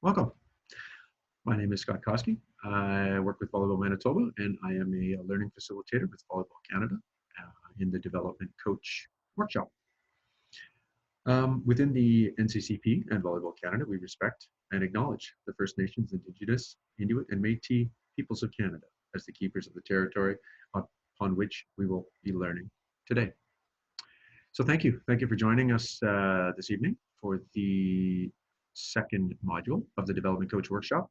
Welcome. My name is Scott Koski. I work with Volleyball Manitoba, and I am a learning facilitator with Volleyball Canada in the Development Coach Workshop. Within the NCCP and Volleyball Canada, we respect and acknowledge the First Nations, Indigenous, Inuit, and Métis peoples of Canada as the keepers of the territory upon which we will be learning today. So thank you. Thank you for joining us this evening for the second module of the Development Coach Workshop.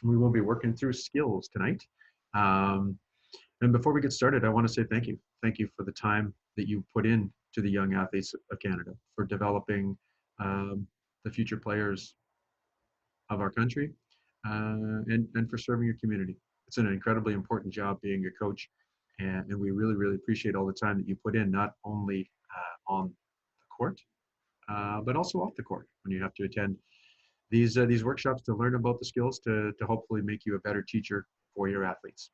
We will be working through skills tonight. And before we get started, I want to say thank you. Thank you for the time that you put in to the young athletes of Canada, for developing the future players of our country, and for serving your community. It's an incredibly important job being a coach, and we really, really appreciate all the time that you put in, not only on the court, but also off the court when you have to attend these workshops to learn about the skills to hopefully make you a better teacher for your athletes.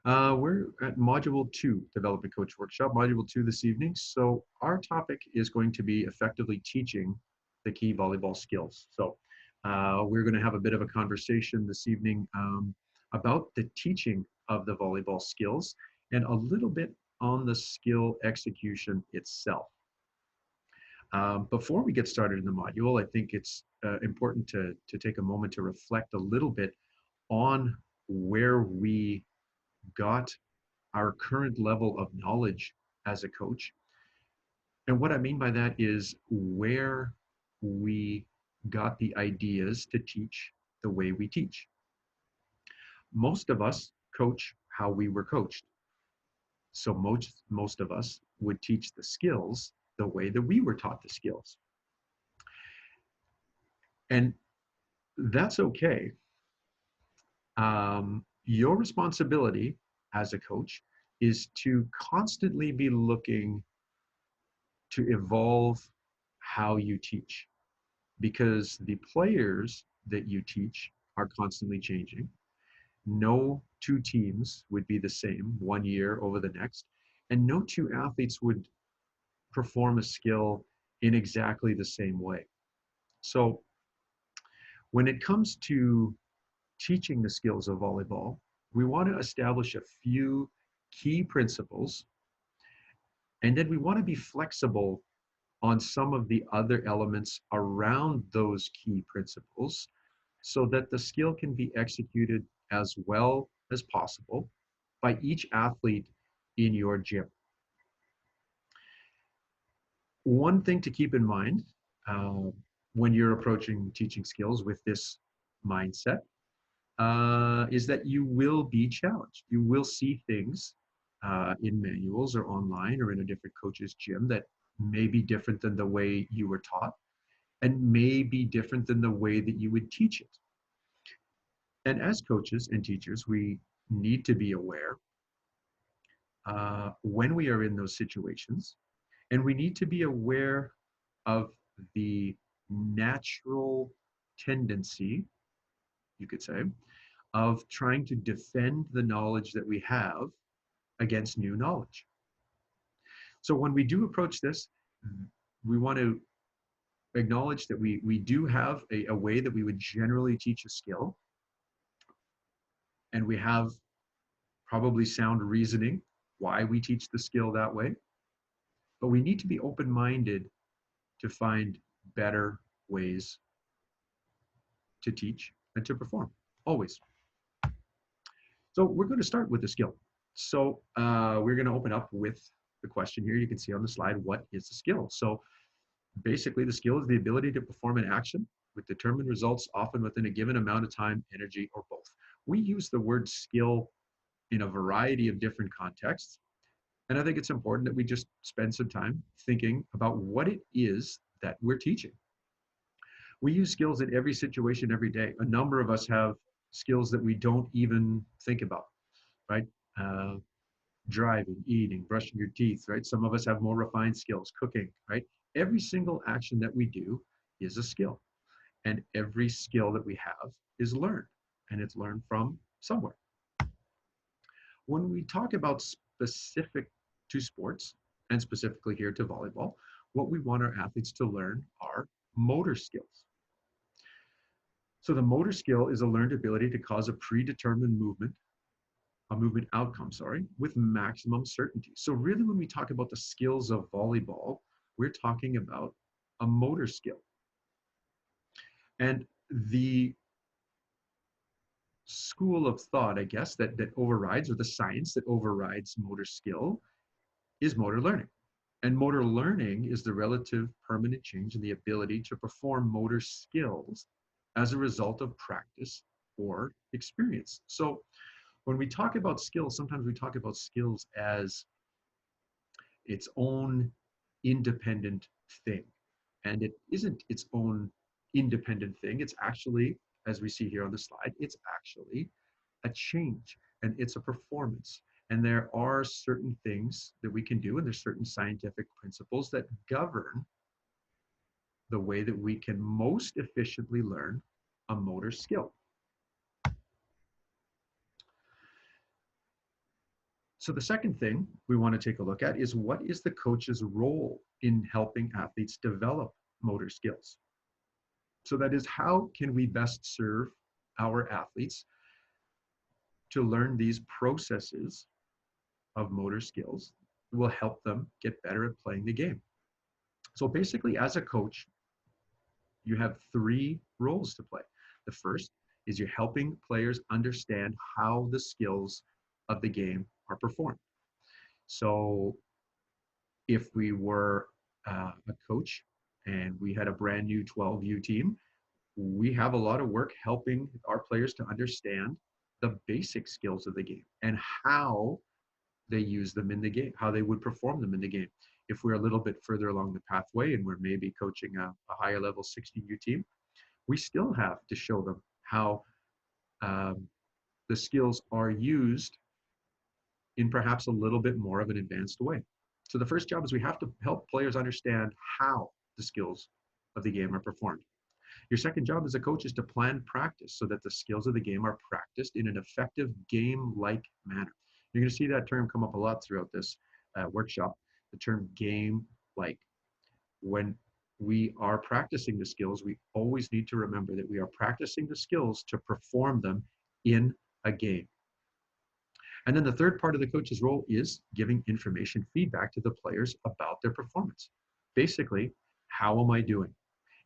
We're at Module 2, Development Coach Workshop, Module 2 this evening. So our topic is going to be effectively teaching the key volleyball skills. So we're going to have a bit of a conversation this evening about the teaching of the volleyball skills and a little bit on the skill execution itself. Before we get started in the module, I think it's important to take a moment to reflect a little bit on where we got our current level of knowledge as a coach. And what I mean by that is where we got the ideas to teach the way we teach. Most of us coach how we were coached. So most of us would teach the skills the way that we were taught the skills. And that's okay. Your responsibility as a coach is to constantly be looking to evolve how you teach, because the players that you teach are constantly changing. No two teams would be the same 1 year over the next, and no two athletes would perform a skill in exactly the same way. So when it comes to teaching the skills of volleyball, we want to establish a few key principles, and then we want to be flexible on some of the other elements around those key principles so that the skill can be executed as well as possible by each athlete in your gym. One thing to keep in mind when you're approaching teaching skills with this mindset is that you will be challenged. You will see things in manuals or online or in a different coach's gym that may be different than the way you were taught and may be different than the way that you would teach it. And as coaches and teachers, we need to be aware when we are in those situations, and we need to be aware of the natural tendency, you could say, of trying to defend the knowledge that we have against new knowledge. So when we do approach this, we want to acknowledge that we do have a way that we would generally teach a skill, and we have probably sound reasoning why we teach the skill that way, but we need to be open-minded to find better ways to teach and to perform, always. So we're going to start with the skill. So we're going to open up with the question here. You can see on the slide, what is a skill? So basically, the skill is the ability to perform an action with determined results, often within a given amount of time, energy, or both. We use the word skill in a variety of different contexts. And I think it's important that we just spend some time thinking about what it is that we're teaching. We use skills in every situation every day. A number of us have skills that we don't even think about, right? Driving, eating, brushing your teeth, right? Some of us have more refined skills, cooking, right? Every single action that we do is a skill. And every skill that we have is learned, and it's learned from somewhere. When we talk about specific to sports, and specifically here to volleyball, what we want our athletes to learn are motor skills. So the motor skill is a learned ability to cause a predetermined movement, a movement outcome, sorry, with maximum certainty. So really when we talk about the skills of volleyball, we're talking about a motor skill. And the school of thought, I guess, that overrides, or the science that overrides motor skill is motor learning. And motor learning is the relative permanent change in the ability to perform motor skills as a result of practice or experience. So when we talk about skills, sometimes we talk about skills as its own independent thing. And it isn't its own independent thing. It's actually, as we see here on the slide, it's actually a change and it's a performance. And there are certain things that we can do, and there's certain scientific principles that govern the way that we can most efficiently learn a motor skill. So the second thing we want to take a look at is, what is the coach's role in helping athletes develop motor skills? So that is, how can we best serve our athletes to learn these processes of motor skills that will help them get better at playing the game? So basically, as a coach, you have three roles to play. The first is you're helping players understand how the skills of the game are performed. So if we were a coach and we had a brand new 12U team, we have a lot of work helping our players to understand the basic skills of the game and how they use them in the game, how they would perform them in the game. If we're a little bit further along the pathway and we're maybe coaching a higher level 16U team, we still have to show them how the skills are used in perhaps a little bit more of an advanced way. So the first job is we have to help players understand how the skills of the game are performed. Your second job as a coach is to plan practice so that the skills of the game are practiced in an effective game-like manner. You're going to see that term come up a lot throughout this workshop, the term game-like. When we are practicing the skills, we always need to remember that we are practicing the skills to perform them in a game. And then the third part of the coach's role is giving information feedback to the players about their performance. Basically, how am I doing?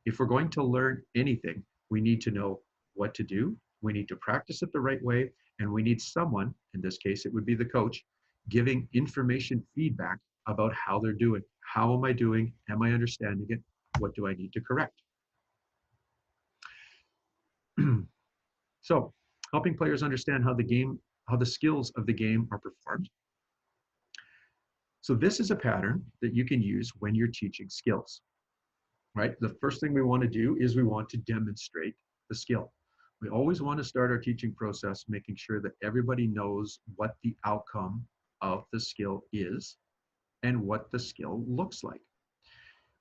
If we're going to learn anything, we need to know what to do, we need to practice it the right way, and we need someone, in this case it would be the coach, giving information feedback about how they're doing. How am I doing? Am I understanding it? What do I need to correct? So, helping players understand how the skills of the game are performed. So this is a pattern that you can use when you're teaching skills. Right? The first thing we want to do is we want to demonstrate the skill. We always want to start our teaching process making sure that everybody knows what the outcome of the skill is and what the skill looks like.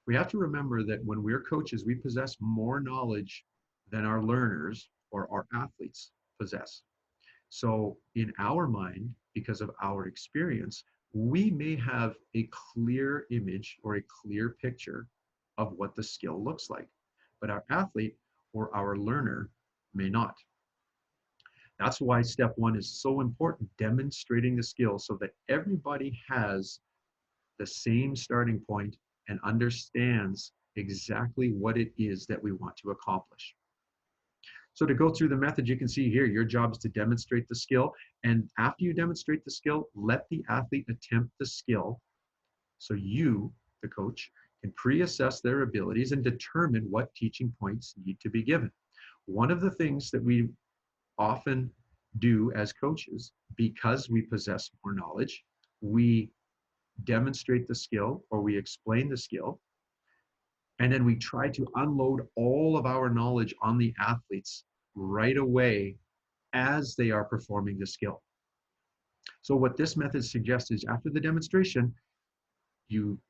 We have to remember that when we're coaches, we possess more knowledge than our learners or our athletes possess. So in our mind, because of our experience, we may have a clear image or a clear picture of what the skill looks like, but our athlete or our learner may not. That's why step one is so important, demonstrating the skill so that everybody has the same starting point and understands exactly what it is that we want to accomplish. So to go through the method, you can see here, your job is to demonstrate the skill. And after you demonstrate the skill, let the athlete attempt the skill so you, the coach, can pre-assess their abilities and determine what teaching points need to be given. One of the things that we often do as coaches, because we possess more knowledge, we demonstrate the skill or we explain the skill, and then we try to unload all of our knowledge on the athletes right away as they are performing the skill. So what this method suggests is, after the demonstration, you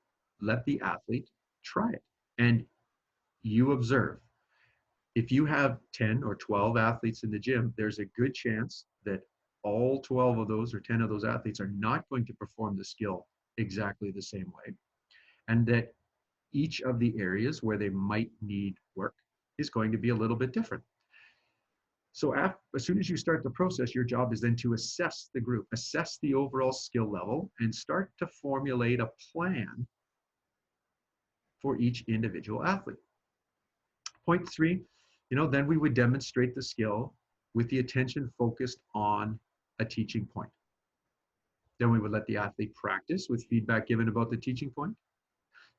let the athlete try it and you observe. If you have 10 or 12 athletes in the gym, there's a good chance that all 12 of those or 10 of those athletes are not going to perform the skill exactly the same way. And that each of the areas where they might need work is going to be a little bit different. So as soon as you start the process, your job is then to assess the group, assess the overall skill level, and start to formulate a plan for each individual athlete. Point three, then we would demonstrate the skill with the attention focused on a teaching point. Then we would let the athlete practice with feedback given about the teaching point.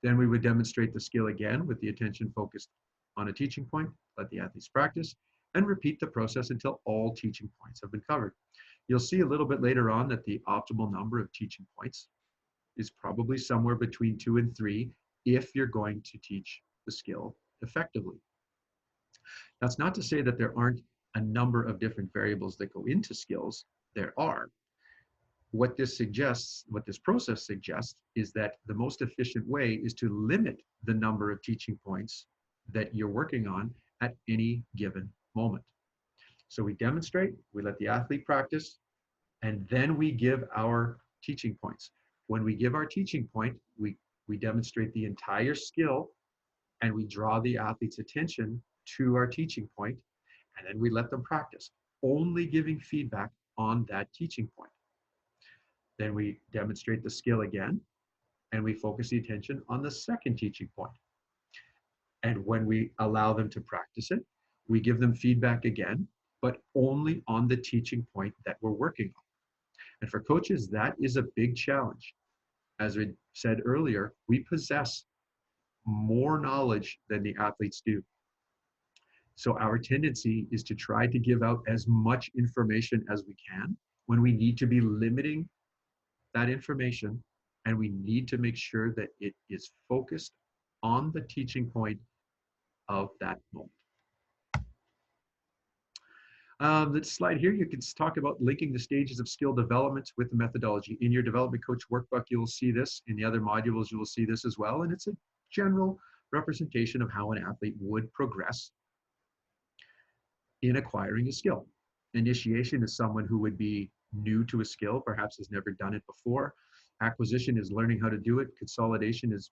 Then we would demonstrate the skill again with the attention focused on a teaching point, let the athletes practice, and repeat the process until all teaching points have been covered. You'll see a little bit later on that the optimal number of teaching points is probably somewhere between 2 and 3 if you're going to teach the skill effectively. That's not to say that there aren't a number of different variables that go into skills. There are. What this process suggests, is that the most efficient way is to limit the number of teaching points that you're working on at any given moment. So we demonstrate, we let the athlete practice, and then we give our teaching points. When we give our teaching point, we demonstrate the entire skill, and we draw the athlete's attention to our teaching point, and then we let them practice, only giving feedback on that teaching point. Then we demonstrate the skill again, and we focus the attention on the second teaching point. And when we allow them to practice it, we give them feedback again, but only on the teaching point that we're working on. And for coaches, that is a big challenge. As I said earlier, we possess more knowledge than the athletes do. So our tendency is to try to give out as much information as we can when we need to be limiting that information, and we need to make sure that it is focused on the teaching point of that moment. This slide here, you can talk about linking the stages of skill development with the methodology. In your development coach workbook, you will see this. In the other modules, you will see this as well. And it's a general representation of how an athlete would progress in acquiring a skill. Initiation is someone who would be new to a skill, perhaps has never done it before. Acquisition is learning how to do it. Consolidation is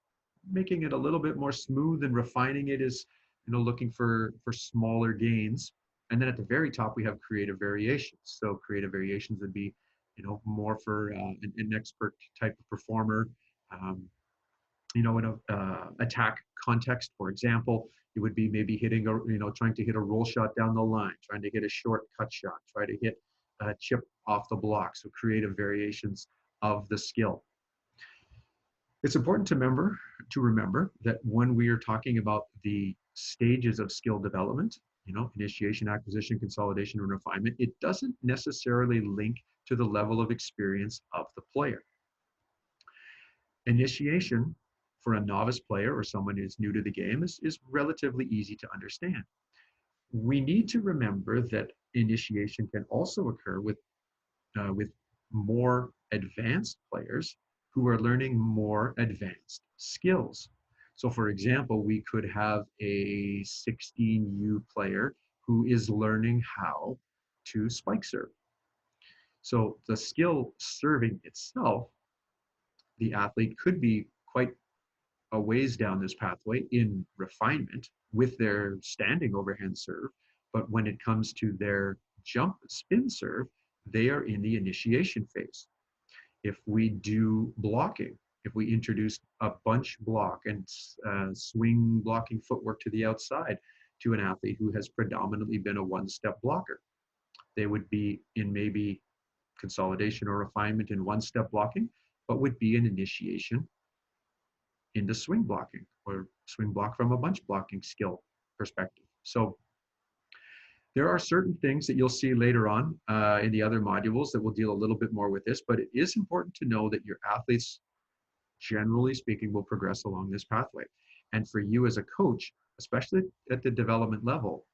making it a little bit more smooth, and refining it is, looking for smaller gains. And then at the very top, we have creative variations. So creative variations would be, more for an expert type of performer. In a attack context, for example, it would be maybe hitting trying to hit a roll shot down the line, trying to hit a short cut shot, try to hit a chip off the block. So creative variations of the skill. It's important to remember that when we are talking about the stages of skill development, initiation, acquisition, consolidation, and refinement, it doesn't necessarily link to the level of experience of the player. Initiation for a novice player or someone who's new to the game is relatively easy to understand. We need to remember that initiation can also occur with more advanced players who are learning more advanced skills. So for example, we could have a 16U player who is learning how to spike serve. So the skill serving itself, the athlete could be quite a ways down this pathway in refinement with their standing overhand serve, but when it comes to their jump spin serve, they are in the initiation phase. If we do blocking, if we introduce a bunch block and swing blocking footwork to the outside to an athlete who has predominantly been a one-step blocker, they would be in maybe consolidation or refinement in one-step blocking, but would be an initiation into swing blocking or swing block from a bunch blocking skill perspective. So there are certain things that you'll see later on in the other modules that will deal a little bit more with this, but it is important to know that your athletes, generally speaking, will progress along this pathway. And for you as a coach, especially at the development level,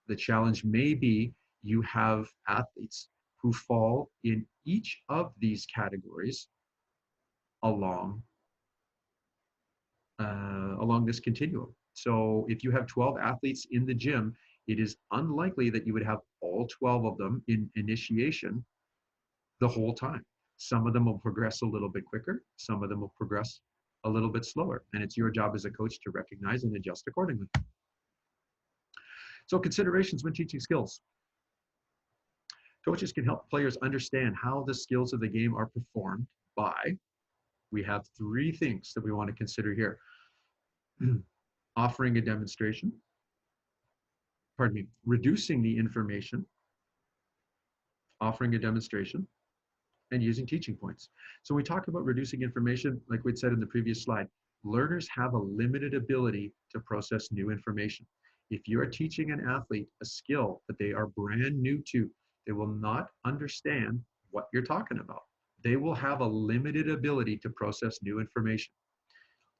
the challenge may be you have athletes who fall in each of these categories along this continuum. So if you have 12 athletes in the gym, it is unlikely that you would have all 12 of them in initiation the whole time. Some of them will progress a little bit quicker. Some of them will progress a little bit slower. And it's your job as a coach to recognize and adjust accordingly. So considerations when teaching skills. Coaches can help players understand how the skills of the game are performed by, we have three things that we want to consider here. Offering a demonstration, pardon me, reducing the information, offering a demonstration, and using teaching points. So when we talk about reducing information, like we'd said in the previous slide, learners have a limited ability to process new information. If you're teaching an athlete a skill that they are brand new to, they will not understand what you're talking about. They will have a limited ability to process new information.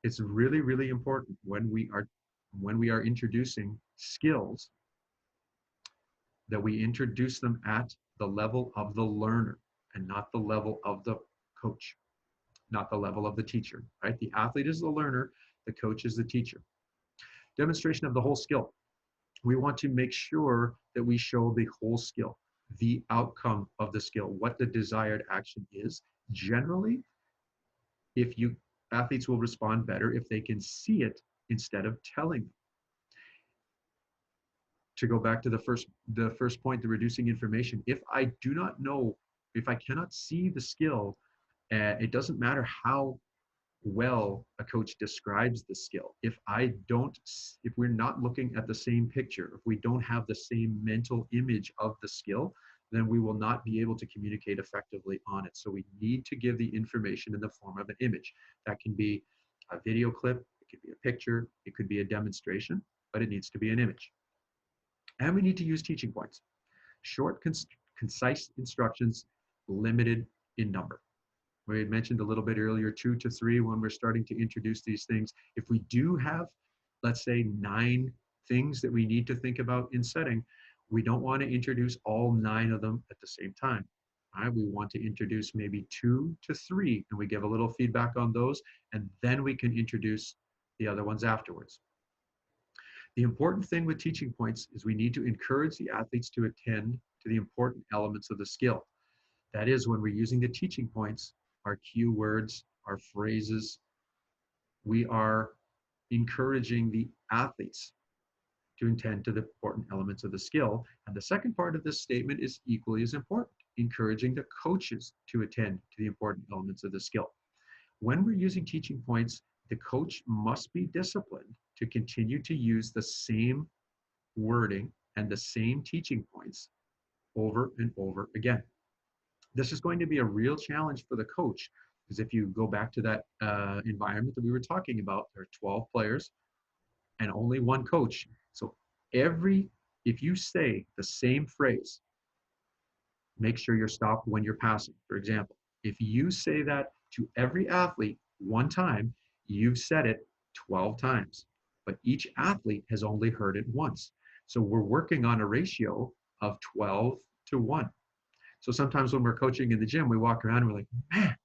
It's really, really important when we are introducing skills that we introduce them at the level of the learner and not the level of the coach, not the level of the teacher, right? The athlete is the learner, the coach is the teacher. Demonstration of the whole skill. We want to make sure that we show the whole skill, the outcome of the skill, what the desired action is. Generally, athletes will respond better if they can see it instead of telling them. To go back to the first point, the reducing information. If I do not know, if I cannot see the skill, it doesn't matter how well a coach describes the skill. If we're not looking at the same picture, if we don't have the same mental image of the skill, then we will not be able to communicate effectively on it. So we need to give the information in the form of an image. That can be a video clip, it could be a picture, it could be a demonstration, but it needs to be an image. And we need to use teaching points. Short, concise instructions, limited in number. We had mentioned a little bit earlier, 2 to 3 when we're starting to introduce these things. If we do have, let's say, 9 things that we need to think about in setting, we don't want to introduce all 9 of them at the same time. All right, we want to introduce maybe 2 to 3, and we give a little feedback on those, and then we can introduce the other ones afterwards. The important thing with teaching points is we need to encourage the athletes to attend to the important elements of the skill. That is, when we're using the teaching points, our cue words, our phrases, we are encouraging the athletes to attend to the important elements of the skill. And the second part of this statement is equally as important, encouraging the coaches to attend to the important elements of the skill. When we're using teaching points, the coach must be disciplined to continue to use the same wording and the same teaching points over and over again. This is going to be a real challenge for the coach, because if you go back to that environment that we were talking about, there are 12 players and only one coach. So if you say the same phrase, make sure you're stopped when you're passing, for example. If you say that to every athlete one time, you've said it 12 times, but each athlete has only heard it once. So we're working on a ratio of 12 to 1. So sometimes when we're coaching in the gym, we walk around and we're like, man,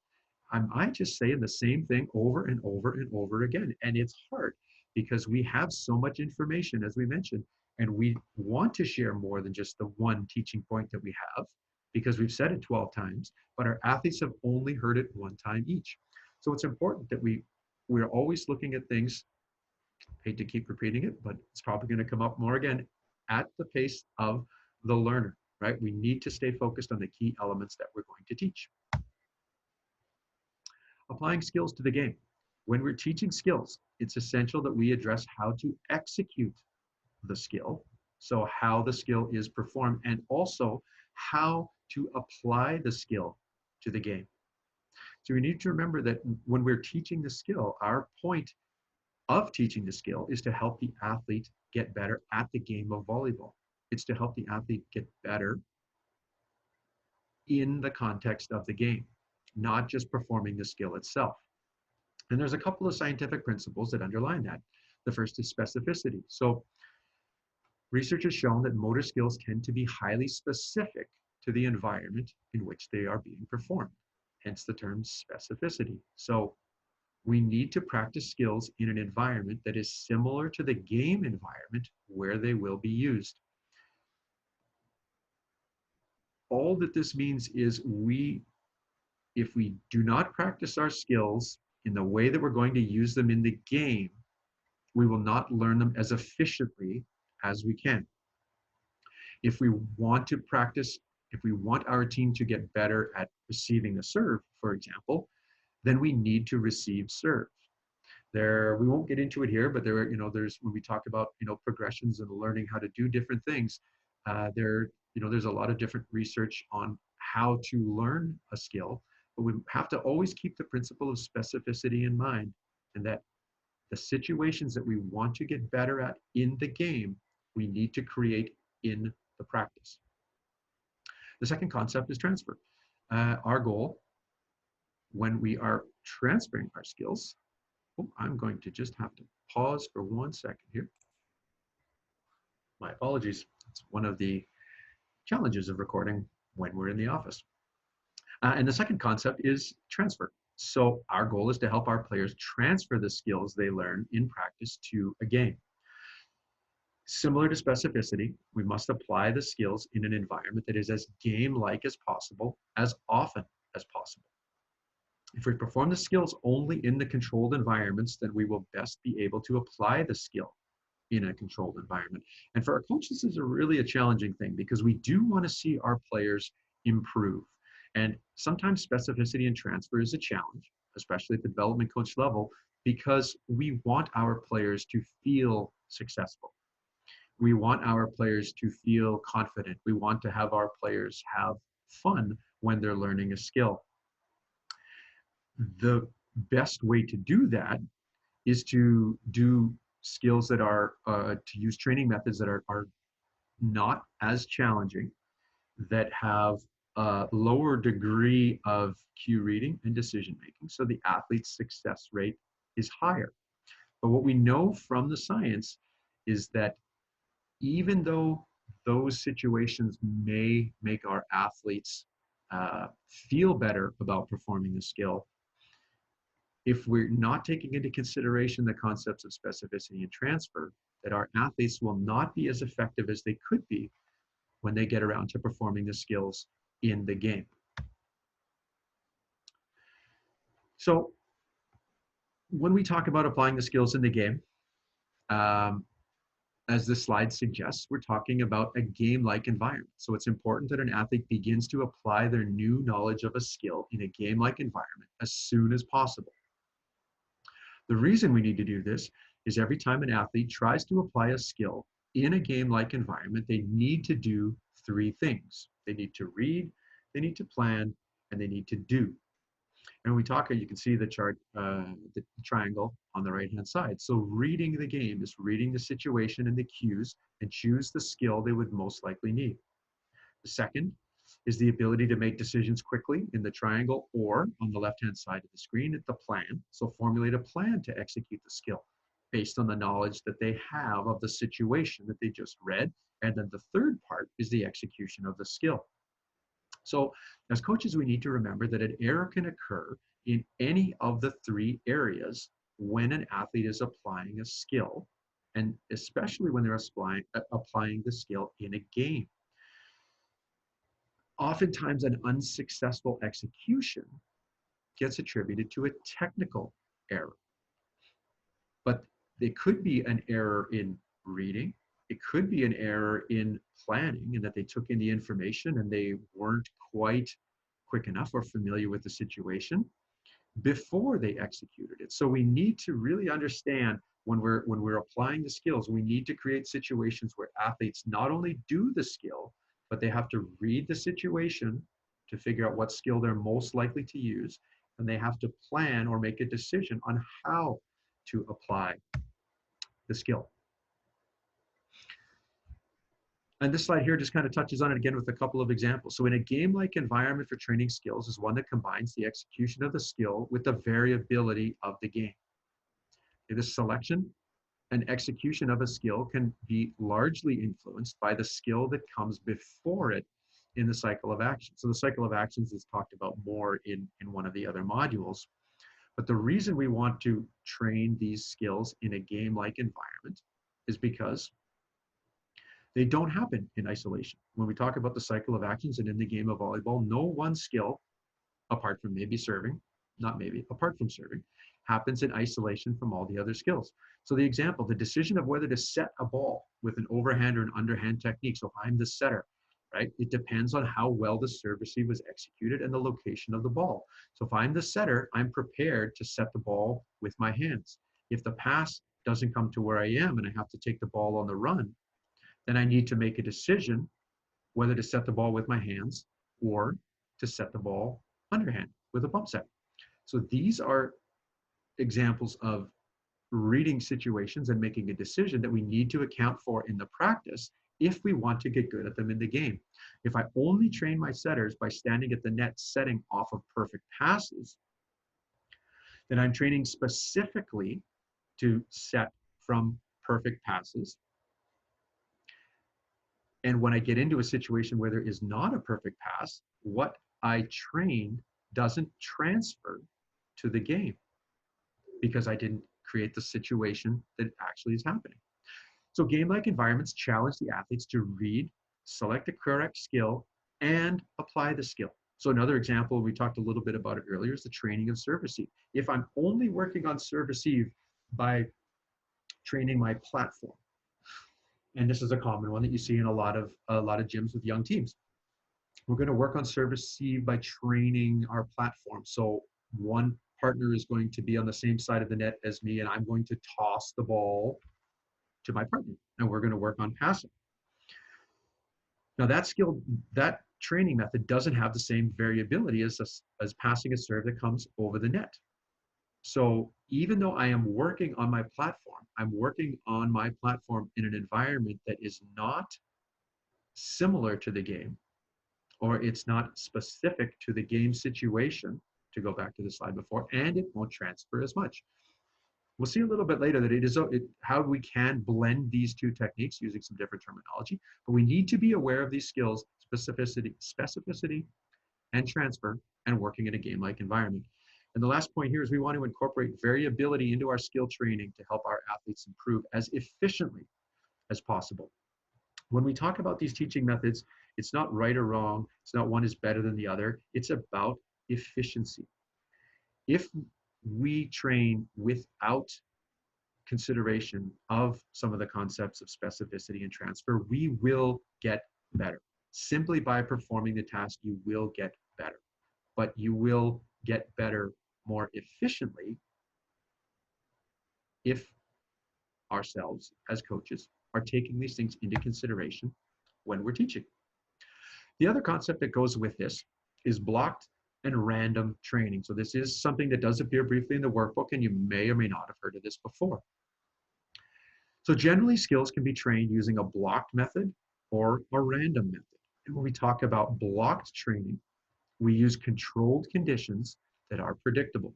am I just saying the same thing over and over and over again? And it's hard because we have so much information, as we mentioned, and we want to share more than just the one teaching point that we have because we've said it 12 times, but our athletes have only heard it one time each. So it's important that we're always looking at things, hate to keep repeating it, but it's probably going to come up more again, at the pace of the learner, right? We need to stay focused on the key elements that we're going to teach. Applying skills to the game. When we're teaching skills, it's essential that we address how to execute the skill, so how the skill is performed, and also how to apply the skill to the game. So we need to remember that when we're teaching the skill, our point of teaching the skill is to help the athlete get better at the game of volleyball. It's to help the athlete get better in the context of the game, not just performing the skill itself. And there's a couple of scientific principles that underline that. The first is specificity. So research has shown that motor skills tend to be highly specific to the environment in which they are being performed, hence the term specificity. So we need to practice skills in an environment that is similar to the game environment where they will be used. All that this means is if we do not practice our skills in the way that we're going to use them in the game, we will not learn them as efficiently as we can. If we want to practice If we want our team to get better at receiving a serve, for example, then we need to receive serve. We won't get into it here, but there's when we talk about, progressions and learning how to do different things, there's a lot of different research on how to learn a skill, but we have to always keep the principle of specificity in mind, and that the situations that we want to get better at in the game, we need to create in the practice. The second concept is transfer. Our goal when we are transferring our skills, I'm going to just have to pause for 1 second here. My apologies. It's one of the challenges of recording when we're in the office. And the second concept is transfer. So our goal is to help our players transfer the skills they learn in practice to a game. Similar to specificity, we must apply the skills in an environment that is as game-like as possible, as often as possible. If we perform the skills only in the controlled environments, then we will best be able to apply the skill in a controlled environment. And for our coaches, this is really a challenging thing because we do want to see our players improve. And sometimes specificity and transfer is a challenge, especially at the development coach level, because we want our players to feel successful. We want our players to feel confident. We want to have our players have fun when they're learning a skill. The best way to do that is to do skills that are, to use training methods that are not as challenging, that have a lower degree of cue reading and decision making, so the athlete's success rate is higher. But what we know from the science is that even though those situations may make our athletes feel better about performing the skill, if we're not taking into consideration the concepts of specificity and transfer, that our athletes will not be as effective as they could be when they get around to performing the skills in the game. So when we talk about applying the skills in the game, as the slide suggests, we're talking about a game-like environment. So it's important that an athlete begins to apply their new knowledge of a skill in a game-like environment as soon as possible. The reason we need to do this is every time an athlete tries to apply a skill in a game-like environment, they need to do 3 things. They need to read, they need to plan, and they need to do. And when we talk, you can see the chart, the triangle on the right-hand side. So reading the game is reading the situation and the cues and choose the skill they would most likely need. The second is the ability to make decisions quickly in the triangle, or on the left-hand side of the screen at the plan. So formulate a plan to execute the skill based on the knowledge that they have of the situation that they just read. And then the third part is the execution of the skill. So as coaches, we need to remember that an error can occur in any of the 3 areas when an athlete is applying a skill, and especially when they're applying the skill in a game. Oftentimes, an unsuccessful execution gets attributed to a technical error. But it could be an error in reading. It could be an error in planning, in that they took in the information and they weren't quite quick enough or familiar with the situation before they executed it. So we need to really understand when we're applying the skills, we need to create situations where athletes not only do the skill, but they have to read the situation to figure out what skill they're most likely to use, and they have to plan or make a decision on how to apply the skill. And this slide here just kind of touches on it again with a couple of examples. So in a game-like environment for training skills is one that combines the execution of the skill with the variability of the game. The selection and execution of a skill can be largely influenced by the skill that comes before it in the cycle of action. So the cycle of actions is talked about more in one of the other modules. But the reason we want to train these skills in a game-like environment is because they don't happen in isolation. When we talk about the cycle of actions and in the game of volleyball, no one skill, apart from maybe serving, apart from serving, happens in isolation from all the other skills. So the example, the decision of whether to set a ball with an overhand or an underhand technique. So I'm the setter. right? It depends on how well the serve receive was executed and the location of the ball. So if I'm the setter, I'm prepared to set the ball with my hands. If the pass doesn't come to where I am and I have to take the ball on the run, then I need to make a decision whether to set the ball with my hands or to set the ball underhand with a bump set. So these are examples of reading situations and making a decision that we need to account for in the practice if we want to get good at them in the game. If I only train my setters by standing at the net setting off of perfect passes, then I'm training specifically to set from perfect passes. And when I get into a situation where there is not a perfect pass, what I trained doesn't transfer to the game because I didn't create the situation that actually is happening. So game-like environments challenge the athletes to read, select the correct skill, and apply the skill. So another example, we talked a little bit about it earlier, is the training of serve receive. If I'm only working on serve receive by training my platform, and this is a common one that you see in a lot of gyms with young teams, we're going to work on serve receive by training our platform. So one partner is going to be on the same side of the net as me, and I'm going to toss the ball to my partner, and we're going to work on passing. Now that training method doesn't have the same variability as passing a serve that comes over the net. So even though I am working on my platform, I'm working on my platform in an environment that is not similar to the game, or it's not specific to the game situation, to go back to the slide before, and it won't transfer as much. We'll see a little bit later that it is how we can blend these two techniques using some different terminology, but we need to be aware of these skills, specificity, and transfer, and working in a game-like environment. And the last point here is we want to incorporate variability into our skill training to help our athletes improve as efficiently as possible. When we talk about these teaching methods, it's not right or wrong. It's not one is better than the other. It's about efficiency. If we train without consideration of some of the concepts of specificity and transfer, we will get better. Simply by performing the task, you will get better. But you will get better more efficiently if ourselves as coaches are taking these things into consideration when we're teaching. The other concept that goes with this is blocked and random training. So this is something that does appear briefly in the workbook, and you may or may not have heard of this before. So generally, skills can be trained using a blocked method or a random method. And when we talk about blocked training, we use controlled conditions that are predictable.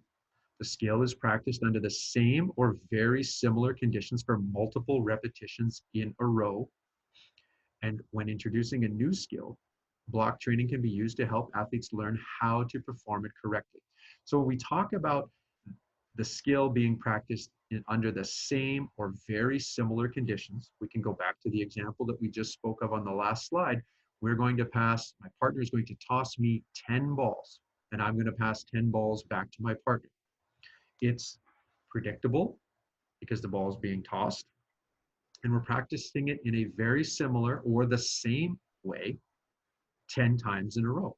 The skill is practiced under the same or very similar conditions for multiple repetitions in a row. And when introducing a new skill, block training can be used to help athletes learn how to perform it correctly. So when we talk about the skill being practiced under the same or very similar conditions, we can go back to the example that we just spoke of on the last slide. We're going to pass, my partner is going to toss me 10 balls, and I'm going to pass 10 balls back to my partner. It's predictable because the ball is being tossed, and we're practicing it in a very similar or the same way 10 times in a row.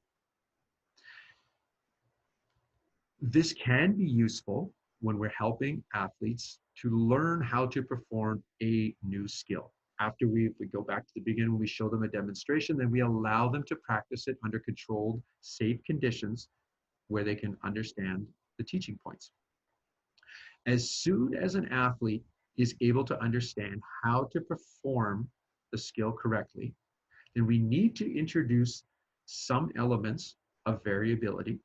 This can be useful when we're helping athletes to learn how to perform a new skill. After we go back to the beginning, we show them a demonstration, then we allow them to practice it under controlled, safe conditions where they can understand the teaching points. As soon as an athlete is able to understand how to perform the skill correctly, then we need to introduce some elements of variability.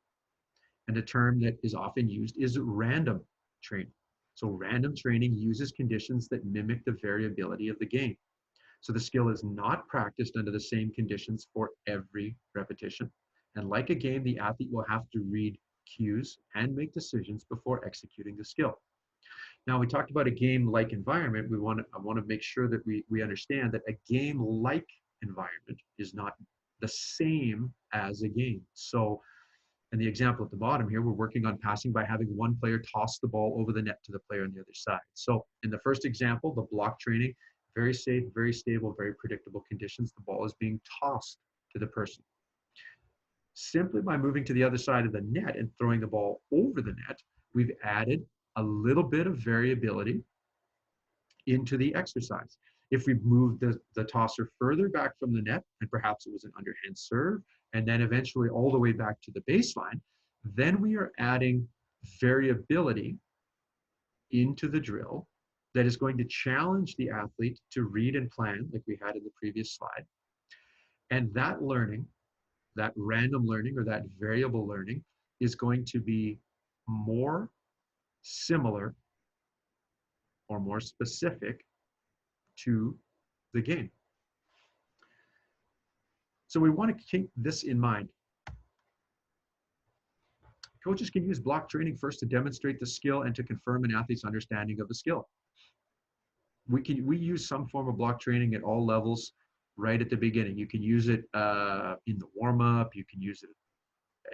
And a term that is often used is random training. So random training uses conditions that mimic the variability of the game. So the skill is not practiced under the same conditions for every repetition. And like a game, the athlete will have to read cues and make decisions before executing the skill. Now, we talked about a game-like environment. I want to make sure that we understand that a game-like environment is not the same as a game. So in the example at the bottom here, we're working on passing by having one player toss the ball over the net to the player on the other side. So in the first example, the block training, very safe, very stable, very predictable conditions. The ball is being tossed to the person. Simply by moving to the other side of the net and throwing the ball over the net, we've added a little bit of variability into the exercise. If we move the tosser further back from the net, and perhaps it was an underhand serve, and then eventually all the way back to the baseline, then we are adding variability into the drill that is going to challenge the athlete to read and plan, like we had in the previous slide. And that learning, that random learning or that variable learning, is going to be more similar or more specific to the game. So we want to keep this in mind. Coaches can use block training first to demonstrate the skill and to confirm an athlete's understanding of the skill. We use some form of block training at all levels right at the beginning. You can use it in the warm-up. You can use it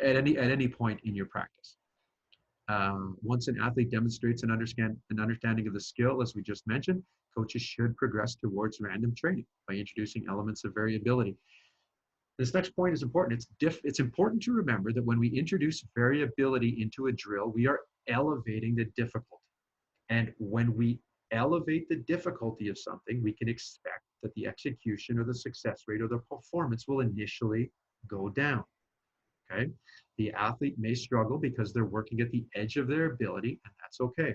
at any point in your practice. Once an athlete demonstrates an understanding of the skill, as we just mentioned, coaches should progress towards random training by introducing elements of variability. This next point is important. It's important to remember that when we introduce variability into a drill, we are elevating the difficulty. And when we elevate the difficulty of something, we can expect that the execution or the success rate or the performance will initially go down. Okay? The athlete may struggle because they're working at the edge of their ability, and that's okay.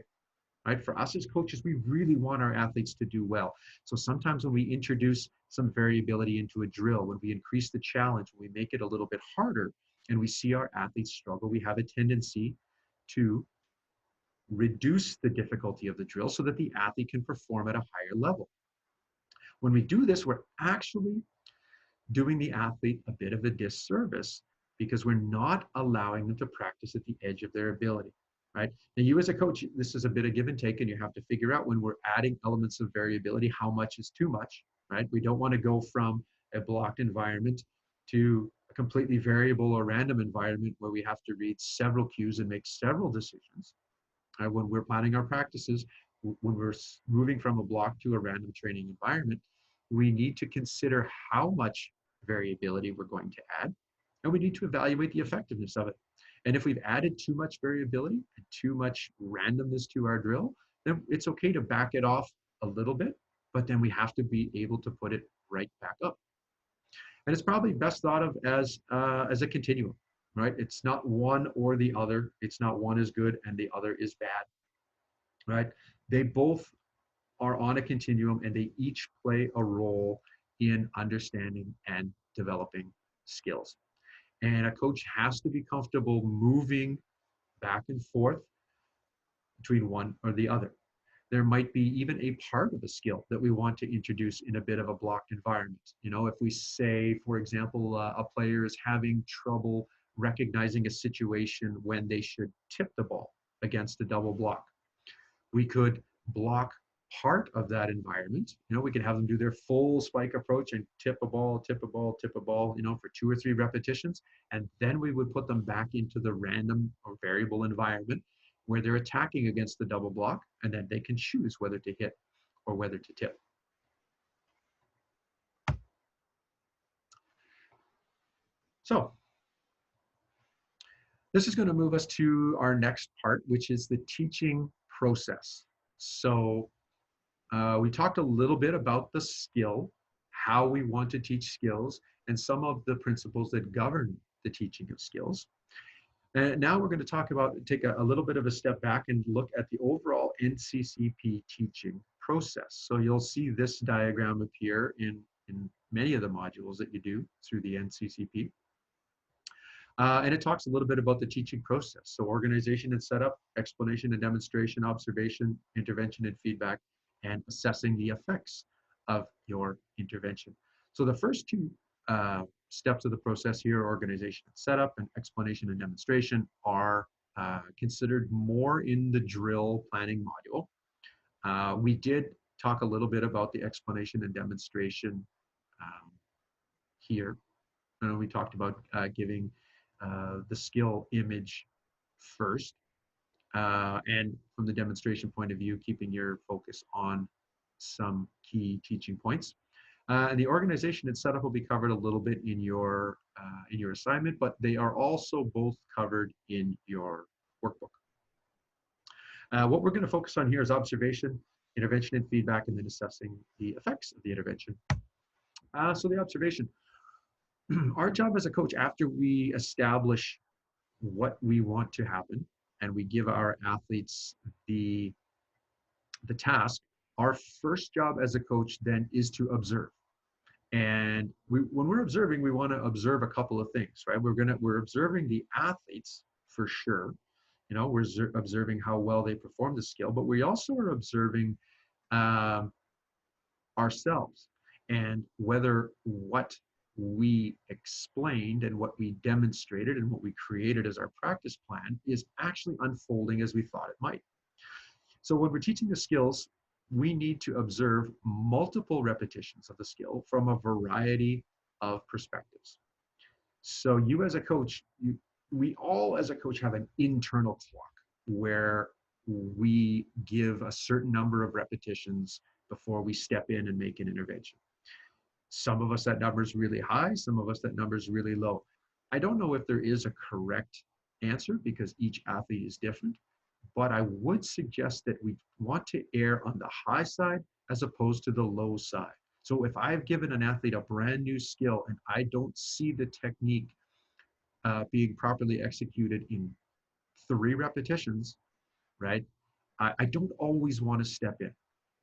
Right? For us as coaches, we really want our athletes to do well. So sometimes when we introduce some variability into a drill, when we increase the challenge, when we make it a little bit harder, and we see our athletes struggle, we have a tendency to reduce the difficulty of the drill so that the athlete can perform at a higher level. When we do this, we're actually doing the athlete a bit of a disservice because we're not allowing them to practice at the edge of their ability. Right? Now, you as a coach, this is a bit of give and take, and you have to figure out when we're adding elements of variability, how much is too much, right? We don't want to go from a blocked environment to a completely variable or random environment where we have to read several cues and make several decisions. When we're planning our practices, when we're moving from a block to a random training environment, we need to consider how much variability we're going to add, and we need to evaluate the effectiveness of it. And if we've added too much variability and too much randomness to our drill, then it's okay to back it off a little bit, but then we have to be able to put it right back up. And it's probably best thought of as a continuum, right? It's not one or the other. It's not one is good and the other is bad, right? They both are on a continuum and they each play a role in understanding and developing skills. And a coach has to be comfortable moving back and forth between one or the other. There might be even a part of a skill that we want to introduce in a bit of a blocked environment. You know, if we say, for example, a player is having trouble recognizing a situation when they should tip the ball against a double block, we could block part of that environment. You know, we could have them do their full spike approach and tip a ball, tip a ball, tip a ball, you know, for 2 or 3 repetitions. And then we would put them back into the random or variable environment where they're attacking against the double block, and then they can choose whether to hit or whether to tip. So this is going to move us to our next part, which is the teaching process. So we talked a little bit about the skill, how we want to teach skills, and some of the principles that govern the teaching of skills. And now we're going to take a little bit of a step back and look at the overall NCCP teaching process. So you'll see this diagram appear in many of the modules that you do through the NCCP. And it talks a little bit about the teaching process. So organization and setup, explanation and demonstration, observation, intervention and feedback, and assessing the effects of your intervention. So the first 2 steps of the process here, organization and setup and explanation and demonstration, are considered more in the drill planning module. We did talk a little bit about the explanation and demonstration here. We talked about giving the skill image first, and from the demonstration point of view, keeping your focus on some key teaching points. And the organization and setup will be covered a little bit in your assignment, but they are also both covered in your workbook. What we're going to focus on here is observation, intervention, and feedback, and then assessing the effects of the intervention. So the observation. Our job as a coach, after we establish what we want to happen and we give our athletes the task, our first job as a coach then is to observe. And when we're observing, we want to observe a couple of things, right? We're observing the athletes for sure. You know, we're observing how well they perform the skill, but we also are observing um, ourselves and whether what we explained and what we demonstrated and what we created as our practice plan is actually unfolding as we thought it might. So when we're teaching the skills, we need to observe multiple repetitions of the skill from a variety of perspectives. So you as a coach, we all as a coach have an internal clock where we give a certain number of repetitions before we step in and make an intervention. Some of us, that number is really high. Some of us, that number is really low. I don't know if there is a correct answer because each athlete is different, but I would suggest that we want to err on the high side as opposed to the low side. So if I've given an athlete a brand new skill and I don't see the technique being properly executed in 3 repetitions, right? I don't always want to step in,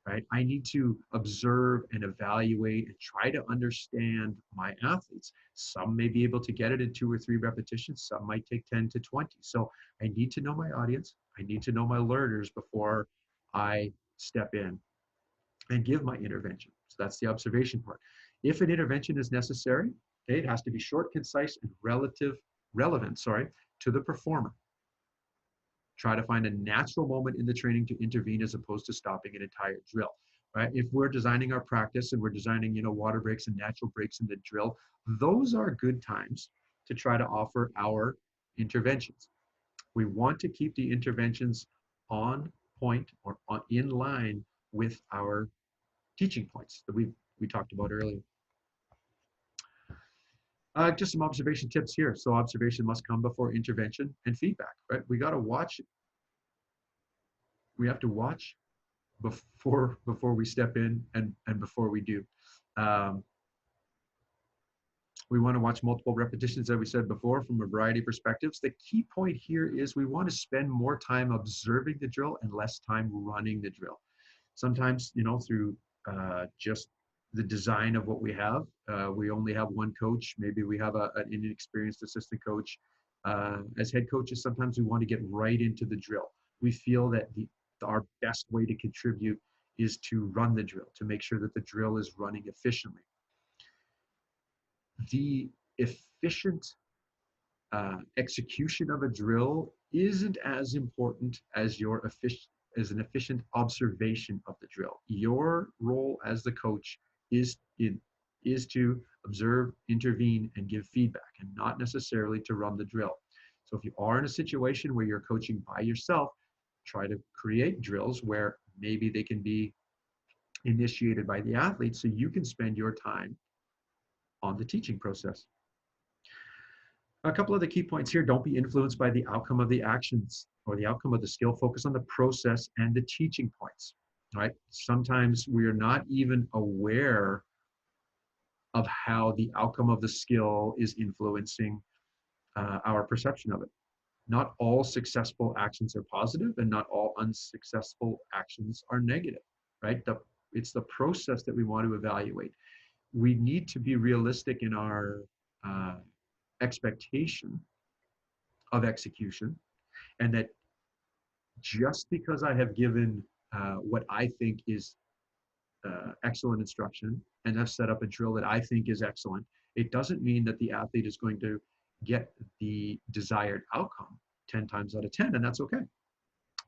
right? I need to observe and evaluate and try to understand my athletes. Some may be able to get it in 2 or 3 repetitions. Some might take 10 to 20. So I need to know my audience. I need to know my learners before I step in and give my intervention. So that's the observation part. If an intervention is necessary, okay, it has to be short, concise, and relevant, to the performer. Try to find a natural moment in the training to intervene as opposed to stopping an entire drill, right? If we're designing our practice and we're designing, water breaks and natural breaks in the drill, those are good times to try to offer our interventions. We want to keep the interventions on point or in line with our teaching points that we talked about earlier. Just some observation tips here. So observation must come before intervention and feedback, right? We got to watch. We have to watch before we step in and before we do. We want to watch multiple repetitions, as we said before, from a variety of perspectives. The key point here is we want to spend more time observing the drill and less time running the drill. Sometimes, through just the design of what we have, we only have one coach. Maybe we have an inexperienced assistant coach. As head coaches, sometimes we want to get right into the drill. We feel that our best way to contribute is to run the drill, to make sure that the drill is running efficiently. The efficient execution of a drill isn't as important as an efficient observation of the drill. Your role as the coach is to observe, intervene, and give feedback, and not necessarily to run the drill. So if you are in a situation where you're coaching by yourself, try to create drills where maybe they can be initiated by the athlete so you can spend your time on the teaching process. A couple of the key points here: don't be influenced by the outcome of the actions or the outcome of the skill. Focus on the process and the teaching points, right? Sometimes we are not even aware of how the outcome of the skill is influencing our perception of it. Not all successful actions are positive and not all unsuccessful actions are negative, right? It's the process that we want to evaluate. We need to be realistic in our expectation of execution, and that just because I have given what I think is excellent instruction and have set up a drill that I think is excellent, it doesn't mean that the athlete is going to get the desired outcome 10 times out of 10, and that's okay,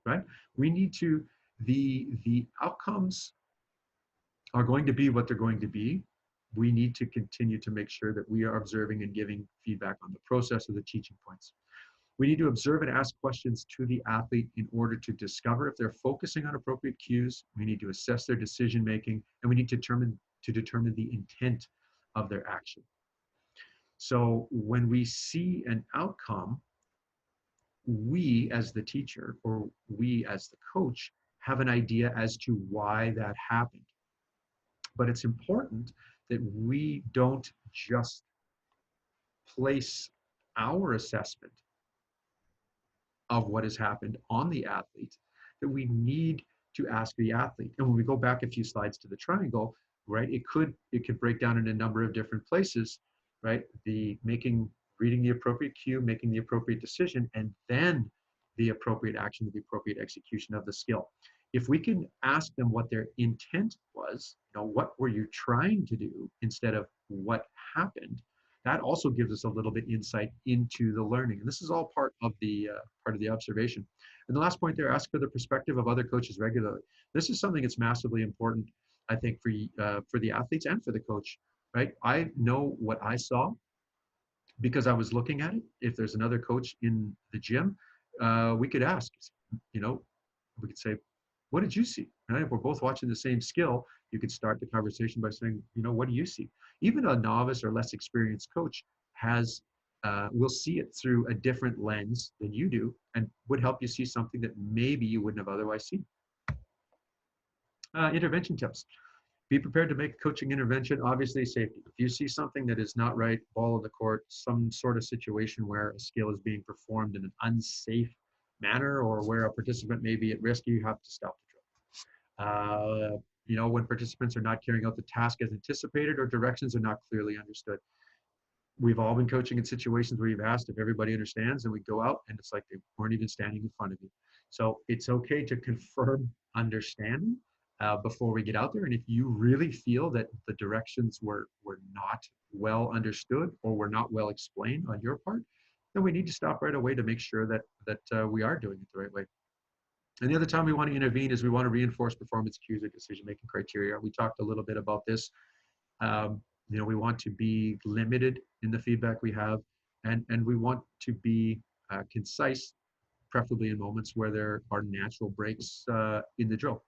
right? We need to, the outcomes are going to be what they're going to be. We need to continue to make sure that we are observing and giving feedback on the process of the teaching points. We need to observe and ask questions to the athlete in order to discover if they're focusing on appropriate cues. We need to assess their decision making, and we need to determine to determine the intent of their action. So when we see an outcome, we as the teacher or we as the coach have an idea as to why that happened. But it's important that we don't just place our assessment of what has happened on the athlete, that we need to ask the athlete. And when we go back a few slides to the triangle, right, it could break down in a number of different places, right? Reading the appropriate cue, making the appropriate decision, and then the appropriate action, the appropriate execution of the skill. If we can ask them what their intent was, what were you trying to do instead of what happened, that also gives us a little bit insight into the learning. And this is all part of the observation. And the last point there, ask for the perspective of other coaches regularly. This is something that's massively important, I think, for the athletes and for the coach, right? I know what I saw because I was looking at it. If there's another coach in the gym, we could ask, we could say, what did you see? Right? If we're both watching the same skill, you could start the conversation by saying, what do you see? Even a novice or less experienced coach will see it through a different lens than you do and would help you see something that maybe you wouldn't have otherwise seen. Intervention tips. Be prepared to make a coaching intervention. Obviously, safety. If you see something that is not right, ball on the court, some sort of situation where a skill is being performed in an unsafe manner or where a participant may be at risk, you have to stop the drill. When participants are not carrying out the task as anticipated or directions are not clearly understood. We've all been coaching in situations where you've asked if everybody understands, and we go out and it's like they weren't even standing in front of you. So it's okay to confirm understanding before we get out there. And if you really feel that the directions were not well understood or were not well explained on your part, then we need to stop right away to make sure that we are doing it the right way. And the other time we want to intervene is we want to reinforce performance cues or decision-making criteria. We talked a little bit about this. We want to be limited in the feedback we have, and we want to be concise, preferably in moments where there are natural breaks in the drill.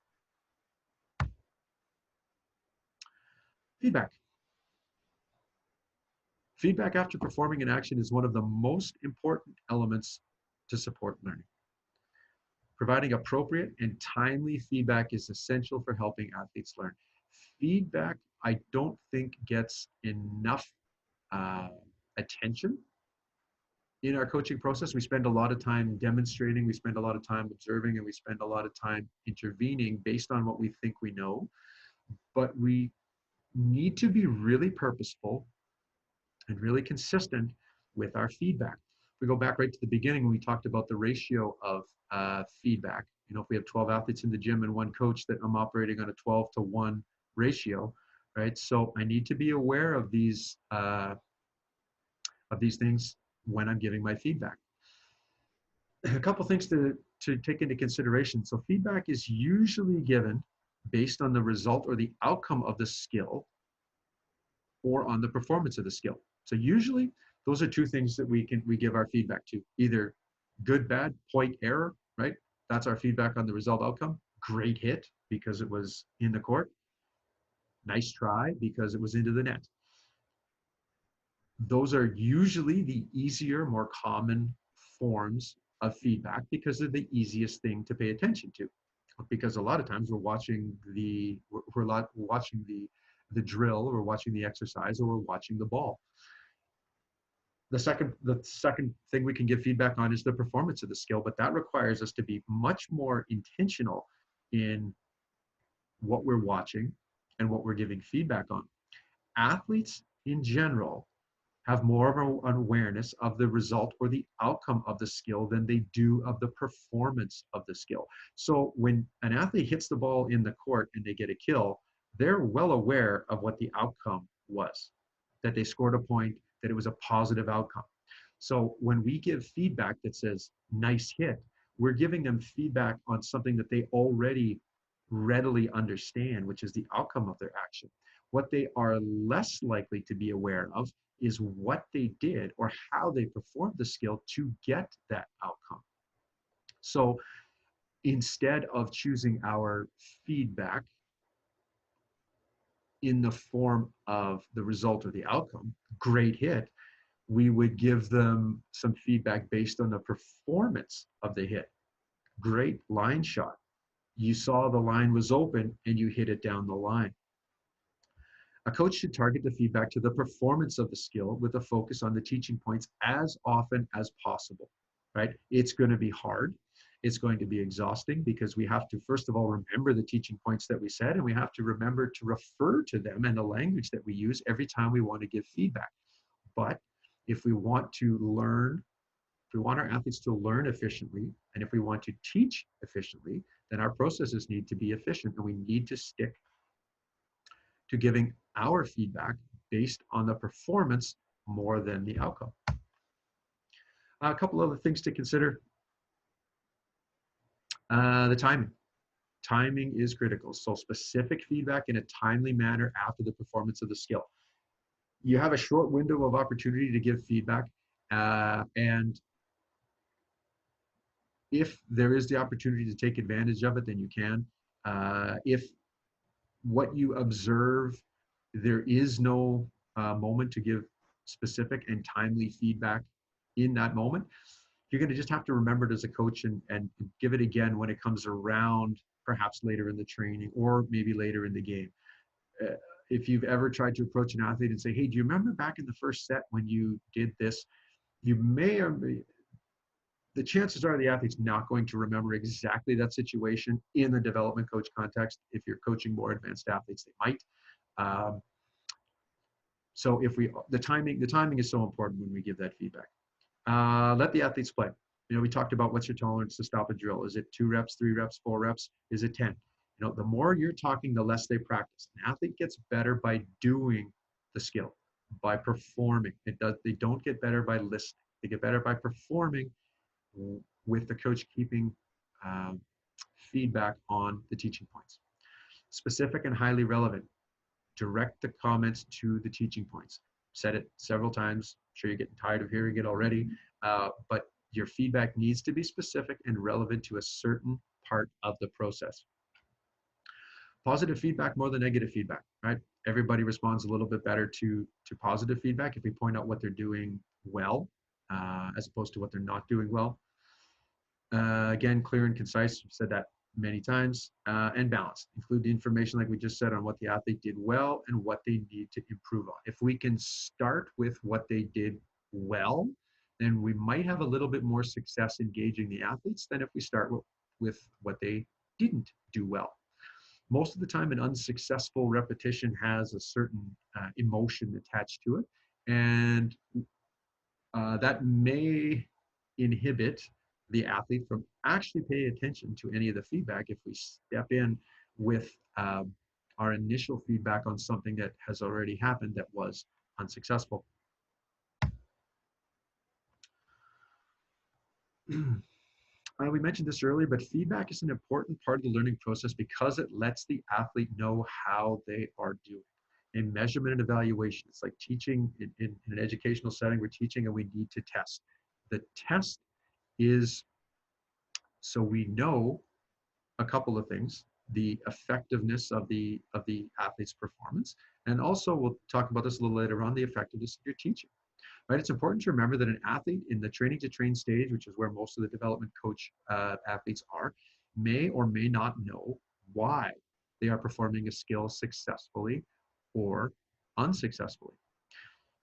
Feedback. Feedback after performing an action is one of the most important elements to support learning. Providing appropriate and timely feedback is essential for helping athletes learn. Feedback, I don't think, gets enough attention in our coaching process. We spend a lot of time demonstrating, we spend a lot of time observing, and we spend a lot of time intervening based on what we think we know. But we need to be really purposeful and really consistent with our feedback. If we go back right to the beginning, when we talked about the ratio of feedback, if we have 12 athletes in the gym and one coach, that I'm operating on a 12-to-1 ratio, right? So I need to be aware of these things when I'm giving my feedback. A couple things to take into consideration. So feedback is usually given based on the result or the outcome of the skill or on the performance of the skill. So usually those are two things that we give our feedback to: either good, bad, point, error, right? That's our feedback on the result outcome. Great hit because it was in the court. Nice try because it was into the net. Those are usually the easier, more common forms of feedback because they're the easiest thing to pay attention to. Because a lot of times we're watching the drill, or we're watching the exercise, or we're watching the ball. The second thing we can give feedback on is the performance of the skill, but that requires us to be much more intentional in what we're watching and what we're giving feedback on. Athletes in general have more of an awareness of the result or the outcome of the skill than they do of the performance of the skill. So when an athlete hits the ball in the court and they get a kill, they're well aware of what the outcome was, that they scored a point, that it was a positive outcome. So when we give feedback that says, nice hit, we're giving them feedback on something that they already readily understand, which is the outcome of their action. What they are less likely to be aware of is what they did or how they performed the skill to get that outcome. So instead of choosing our feedback in the form of the result or the outcome, great hit, we would give them some feedback based on the performance of the hit. Great line shot. You saw the line was open and you hit it down the line. A coach should target the feedback to the performance of the skill with a focus on the teaching points as often as possible, right? It's going to be hard. It's going to be exhausting because we have to, first of all, remember the teaching points that we said, and we have to remember to refer to them and the language that we use every time we want to give feedback. But if we want to learn, if we want our athletes to learn efficiently, and if we want to teach efficiently, then our processes need to be efficient, and we need to stick to giving our feedback based on the performance more than the outcome. A couple other things to consider. The timing. Timing is critical. So specific feedback in a timely manner after the performance of the skill. You have a short window of opportunity to give feedback, and if there is the opportunity to take advantage of it, then you can. If what you observe, there is no moment to give specific and timely feedback in that moment, you're going to just have to remember it as a coach and give it again when it comes around, perhaps later in the training or maybe later in the game. If you've ever tried to approach an athlete and say, hey, do you remember back in the first set when you did this? You may or may, the chances are the athlete's not going to remember exactly that situation in the development coach context. If you're coaching more advanced athletes, they might. So if the timing is so important when we give that feedback. Let the athletes play. You know, we talked about what's your tolerance to stop a drill. Is it 2 reps, 3 reps, 4 reps? Is it 10? You know, the more you're talking, the less they practice. An athlete gets better by doing the skill, by performing. They don't get better by listening. They get better by performing, with the coach keeping feedback on the teaching points. Specific and highly relevant. Direct the comments to the teaching points. Said it several times. I'm sure you're getting tired of hearing it already, but your feedback needs to be specific and relevant to a certain part of the process. Positive feedback more than negative feedback, right? Everybody responds a little bit better to positive feedback if we point out what they're doing well, as opposed to what they're not doing well. Again, clear and concise. I've said that many times, and balanced. Include the information like we just said on what the athlete did well and what they need to improve on. If we can start with what they did well, then we might have a little bit more success engaging the athletes than if we start with what they didn't do well. Most of the time, an unsuccessful repetition has a certain emotion attached to it, and that may inhibit the athlete from actually paying attention to any of the feedback if we step in with our initial feedback on something that has already happened that was unsuccessful. We mentioned this earlier, but feedback is an important part of the learning process because it lets the athlete know how they are doing. In measurement and evaluation, it's like teaching in an educational setting. We're teaching and we need to test. The test is so we know a couple of things: the effectiveness of the athlete's performance, and also we'll talk about this a little later on, the effectiveness of your teaching. Right? It's important to remember that an athlete in the training to train stage, which is where most of the development coach athletes are, may or may not know why they are performing a skill successfully or unsuccessfully.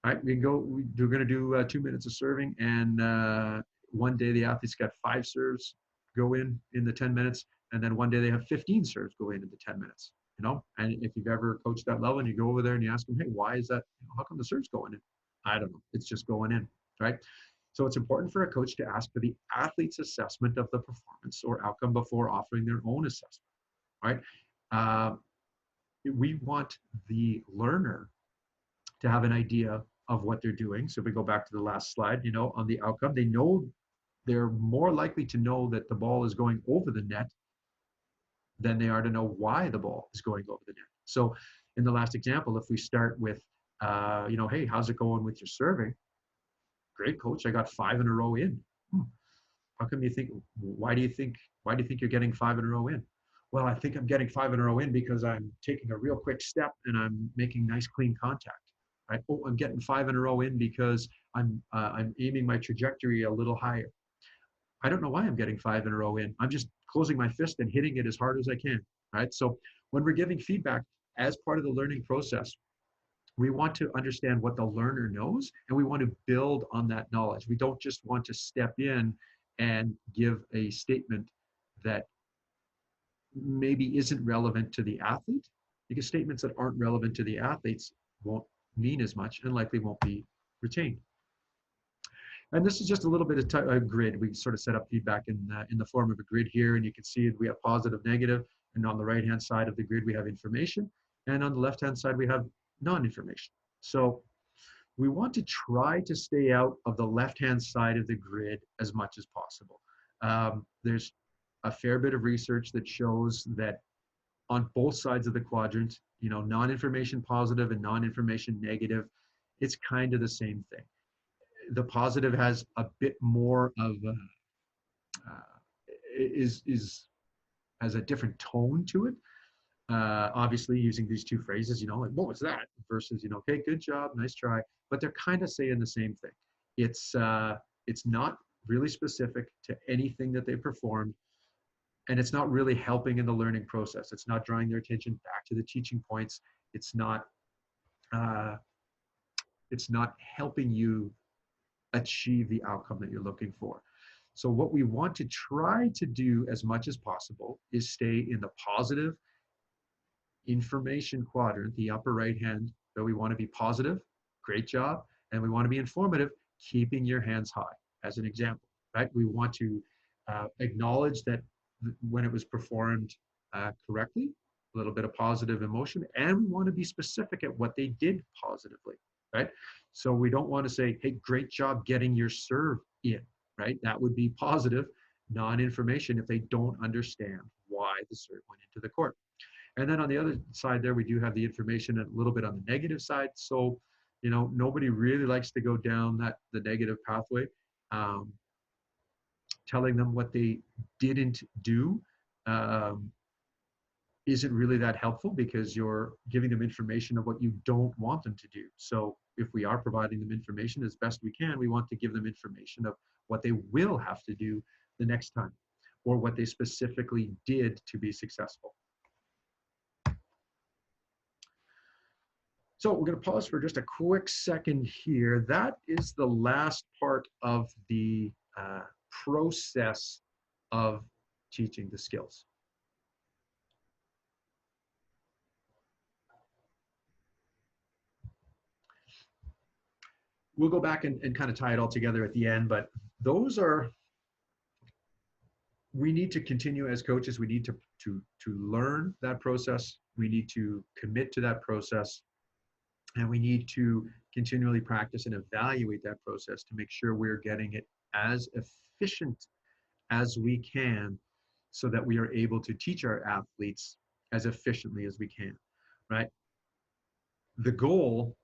All right, we're going to do 2 minutes of serving, and one day the athlete's got 5 serves go in the 10 minutes, and then one day they have 15 serves go in the 10 minutes. You know, and if you've ever coached that level and you go over there and you ask them, hey, why is that? How come the serve's going in? I don't know. It's just going in, right? So it's important for a coach to ask for the athlete's assessment of the performance or outcome before offering their own assessment, right? We want the learner to have an idea of what they're doing. So if we go back to the last slide, you know, on the outcome, they know they're more likely to know that the ball is going over the net than they are to know why the ball is going over the net. So in the last example, if we start with, you know, hey, how's it going with your serving? Great, coach, I got 5 in a row in. How come you think, why do you think you're getting 5 in a row in? well, I think I'm getting 5 in a row in because I'm taking a real quick step and I'm making nice clean contact. Right? Oh, I'm getting 5 in a row in because I'm aiming my trajectory a little higher. I don't know why I'm getting 5 in a row in. I'm just closing my fist and hitting it as hard as I can. Right? So when we're giving feedback as part of the learning process, we want to understand what the learner knows and we want to build on that knowledge. We don't just want to step in and give a statement that maybe isn't relevant to the athlete, because statements that aren't relevant to the athletes won't mean as much and likely won't be retained. And this is just a little bit of a grid. We sort of set up feedback in the form of a grid here, and you can see we have positive, negative, and on the right-hand side of the grid, we have information, and on the left-hand side, we have non-information. So we want to try to stay out of the left-hand side of the grid as much as possible. There's a fair bit of research that shows that on both sides of the quadrant, non-information positive and non-information negative, it's kind of the same thing. The positive has a bit more of has a different tone to it. Obviously, using these two phrases, like what was that versus okay, good job, nice try, but they're kind of saying the same thing. It's not really specific to anything that they performed, and it's not really helping in the learning process. It's not drawing their attention back to the teaching points. It's not helping you achieve the outcome that you're looking for. So what we want to try to do as much as possible is stay in the positive information quadrant, the upper right hand. So we want to be positive, great job, and we want to be informative, keeping your hands high, as an example, right? We want to acknowledge that when it was performed correctly, a little bit of positive emotion, and we want to be specific at what they did positively, right? So we don't want to say, hey, great job getting your serve in, right? That would be positive non-information if they don't understand why the serve went into the court. And then on the other side there, we do have the information a little bit on the negative side. So, nobody really likes to go down the negative pathway. Telling them what they didn't do isn't really that helpful, because you're giving them information of what you don't want them to do. So if we are providing them information as best we can, we want to give them information of what they will have to do the next time, or what they specifically did to be successful. So we're going to pause for just a quick second here. That is the last part of the process of teaching the skills. We'll go back and kind of tie it all together at the end, but we need to continue as coaches. We need to learn that process. We need to commit to that process. And we need to continually practice and evaluate that process to make sure we're getting it as efficient as we can, so that we are able to teach our athletes as efficiently as we can, right? The goal,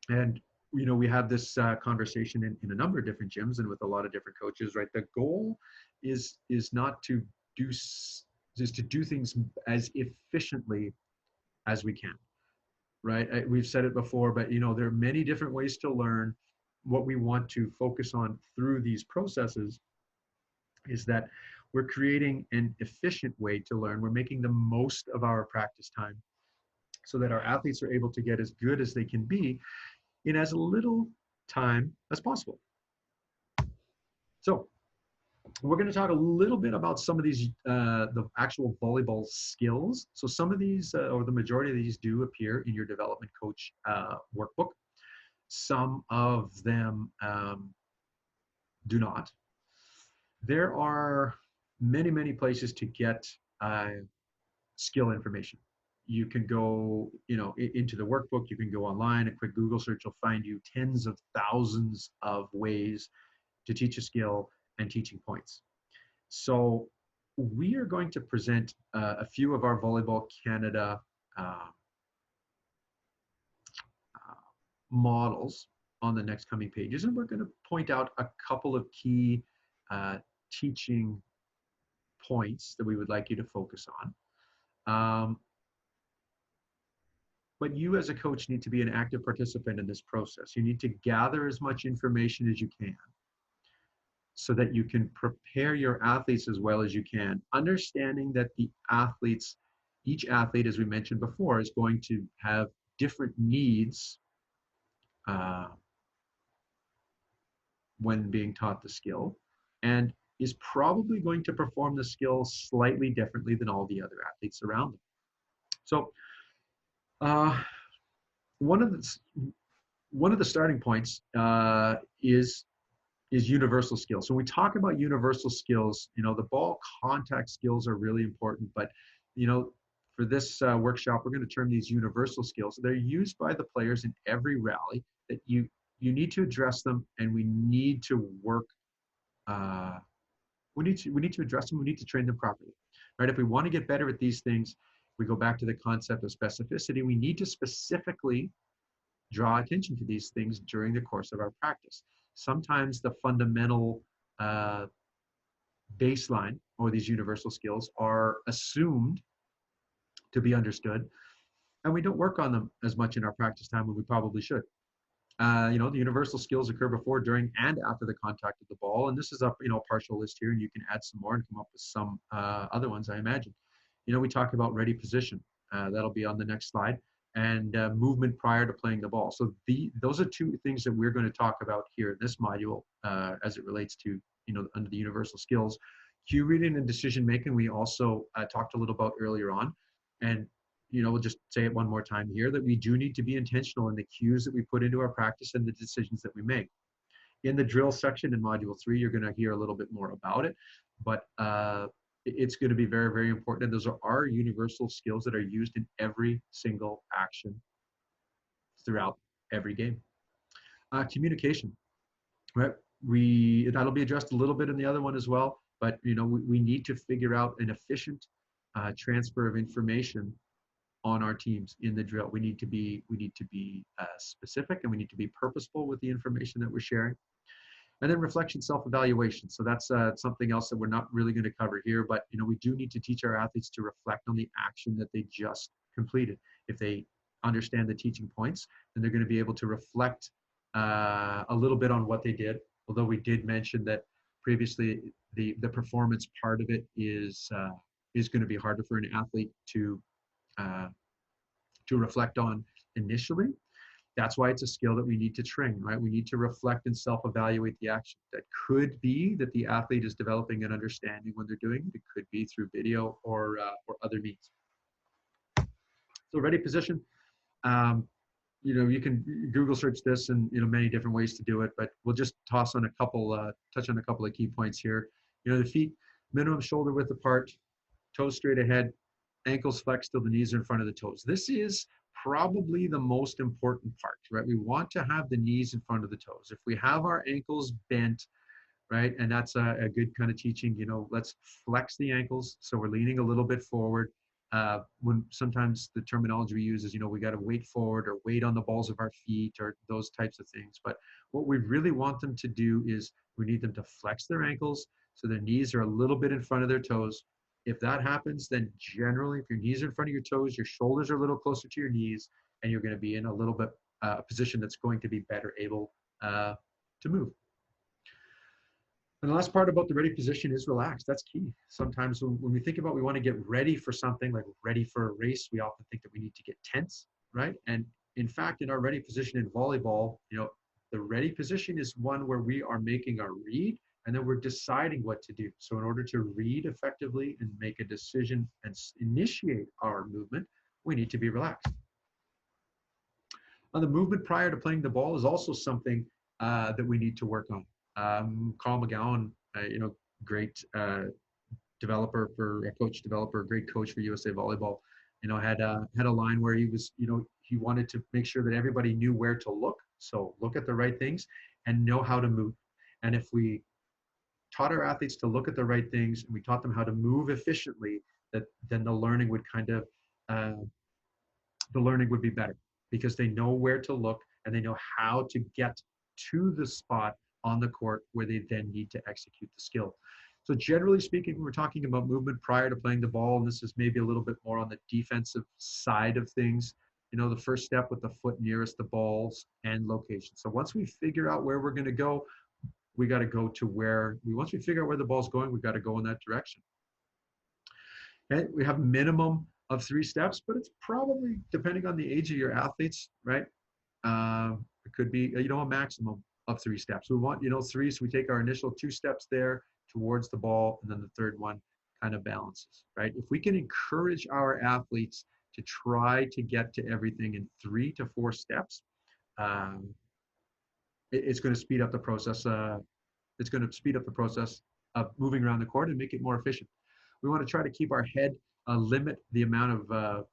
and we have this conversation in a number of different gyms and with a lot of different coaches, right? The goal is not to do things as efficiently as we can, right? We've said it before, but there are many different ways to learn. What we want to focus on through these processes is that we're creating an efficient way to learn. We're making the most of our practice time so that our athletes are able to get as good as they can be in as little time as possible. So we're going to talk a little bit about some of these, the actual volleyball skills. So some of these, or the majority of these, do appear in your development coach workbook. Some of them do not. There are many, many places to get skill information. You can go, into the workbook. You can go online. A quick Google search will find you tens of thousands of ways to teach a skill and teaching points. So we are going to present a few of our Volleyball Canada models on the next coming pages, and we're going to point out a couple of key teaching points that we would like you to focus on. Um, but you as a coach need to be an active participant in this process. You need to gather as much information as you can so that you can prepare your athletes as well as you can, understanding that each athlete, as we mentioned before, is going to have different needs uh, when being taught the skill, and is probably going to perform the skill slightly differently than all the other athletes around them. So uh, one of the one of the starting points is universal skills. So when we talk about universal skills, the ball contact skills are really important, but you know, for this workshop, we're going to term these universal skills. They're used by the players in every rally that you need to address them, and we need to work. Uh, we need to address them. We need to train them properly, right? If we want to get better at these things, we go back to the concept of specificity. We need to specifically draw attention to these things during the course of our practice. Sometimes the fundamental uh, baseline or these universal skills are assumed to be understood, and we don't work on them as much in our practice time when we probably should. The universal skills occur before, during, and after the contact of the ball. And this is a partial list here, and you can add some more and come up with some other ones, I imagine. We talk about ready position. That'll be on the next slide. And movement prior to playing the ball. So those are two things that we're going to talk about here in this module as it relates to, under the universal skills. Cue reading and decision making, we also talked a little about earlier on. And we'll just say it one more time here, that we do need to be intentional in the cues that we put into our practice and the decisions that we make. In the drill section in module 3, you're going to hear a little bit more about it, but it's going to be very, very important. And those are our universal skills that are used in every single action throughout every game. Communication, right? That'll be addressed a little bit in the other one as well, but we need to figure out an efficient transfer of information on our teams in the drill. We need to be specific, and we need to be purposeful with the information that we're sharing. And then reflection, self-evaluation. So that's something else that we're not really going to cover here, but we do need to teach our athletes to reflect on the action that they just completed. If they understand the teaching points, then they're going to be able to reflect a little bit on what they did. Although we did mention that previously, the performance part of it is going to be harder for an athlete to reflect on initially. That's why it's a skill that we need to train, right? We need to reflect and self-evaluate the action. That could be that the athlete is developing an understanding when they're doing it. It could be through video or other means. So ready position, you can Google search this, and many different ways to do it, but we'll just touch on a couple of key points here. The feet minimum shoulder width apart, toes straight ahead, ankles flexed till the knees are in front of the toes. This is probably the most important part, right? We want to have the knees in front of the toes. If we have our ankles bent, right, and that's a good kind of teaching, let's flex the ankles so we're leaning a little bit forward. When sometimes the terminology we use is, we got to weight forward or weight on the balls of our feet or those types of things. But what we really want them to do is we need them to flex their ankles so their knees are a little bit in front of their toes. If that happens, then generally, if your knees are in front of your toes, your shoulders are a little closer to your knees, and you're going to be in a little bit a position that's going to be better able to move. And the last part about the ready position is relax. That's key. Sometimes when we think about we want to get ready for something, like ready for a race, we often think that we need to get tense, right? And in fact, in our ready position in volleyball, the ready position is one where we are making our read, and then we're deciding what to do. So in order to read effectively and make a decision and initiate our movement, we need to be relaxed. The movement prior to playing the ball is also something that we need to work on. Carl McGowan, great great coach for USA Volleyball, had a line where he was, he wanted to make sure that everybody knew where to look. So look at the right things and know how to move. And if we taught our athletes to look at the right things and we taught them how to move efficiently, then the learning would be better, because they know where to look and they know how to get to the spot on the court where they then need to execute the skill. So generally speaking, we're talking about movement prior to playing the ball, and this is maybe a little bit more on the defensive side of things. The first step with the foot nearest the ball's end location. So once we figure out where we're going to go, we got to go to once we figure out where the ball's going, we got to go in that direction. And we have a minimum of 3 steps, but it's probably depending on the age of your athletes, right? It could be, a maximum of 3 steps. We want, 3, so we take our initial 2 steps there towards the ball, and then the third one kind of balances, right? If we can encourage our athletes to try to get to everything in 3 to 4 steps, it's going to speed up the process. It's going to speed up the process of moving around the court and make it more efficient. We want to try to keep our head, limit the amount of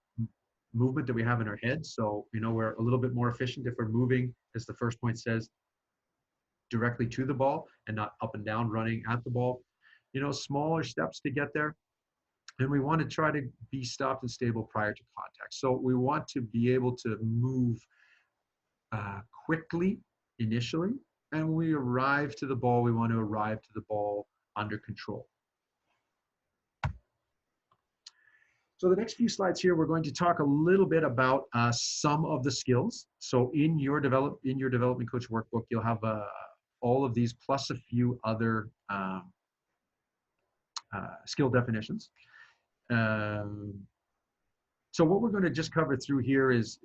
movement that we have in our head. So, we're a little bit more efficient if we're moving, as the first point says, directly to the ball and not up and down running at the ball. Smaller steps to get there. And we want to try to be stopped and stable prior to contact. So we want to be able to move quickly initially. And when we arrive to the ball, we want to arrive to the ball under control. So the next few slides here, we're going to talk a little bit about some of the skills. So in your development coach workbook, you'll have all of these plus a few other skill definitions. So what we're going to just cover through here is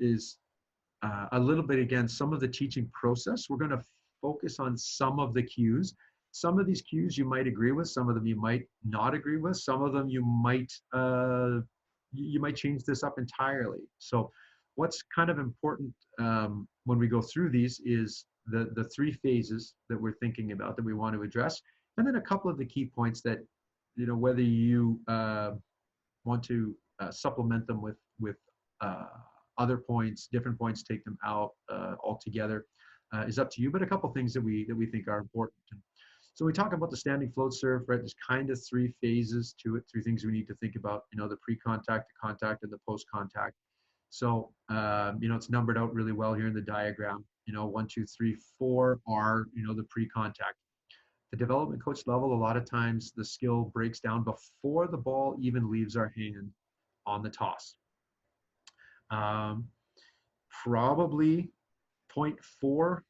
a little bit, again, some of the teaching process. We're going to focus on some of the cues. Some of these cues you might agree with, some of them you might not agree with, some of them you might change this up entirely. So what's kind of important when we go through these is the 3 phases that we're thinking about that we want to address, and then a couple of the key points that, whether you want to supplement them with other points, different points, take them out altogether, is up to you. But a couple things that we think are important. So we talk about the standing float serve, right? There's kind of 3 phases to it, 3 things we need to think about, the pre-contact, the contact, and the post-contact. So, it's numbered out really well here in the diagram. 1, 2, 3, 4 are, the pre-contact. The development coach level, a lot of times the skill breaks down before the ball even leaves our hand on the toss. Probably 0.4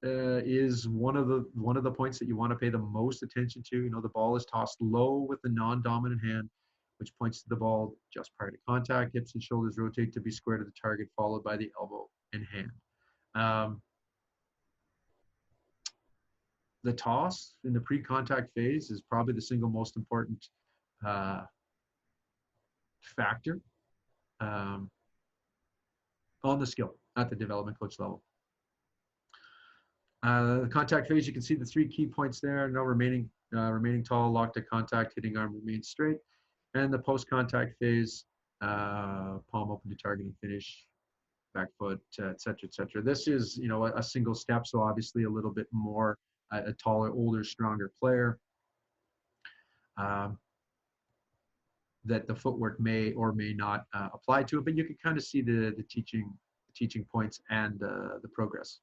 is one of the points that you want to pay the most attention to. The ball is tossed low with the non-dominant hand, which points to the ball just prior to contact. Hips and shoulders rotate to be square to the target, followed by the elbow and hand. The toss in the pre-contact phase is probably the single most important factor on the skill at the development coach level. The contact phase, you can see the 3 key points there. No remaining tall, locked at contact, hitting arm remains straight. And the post-contact phase, palm open to target and finish, back foot, et cetera, et cetera. This is, a single step, so obviously a little bit more a taller, older, stronger player that the footwork may or may not apply to it, but you can kind of see the teaching points and the progress.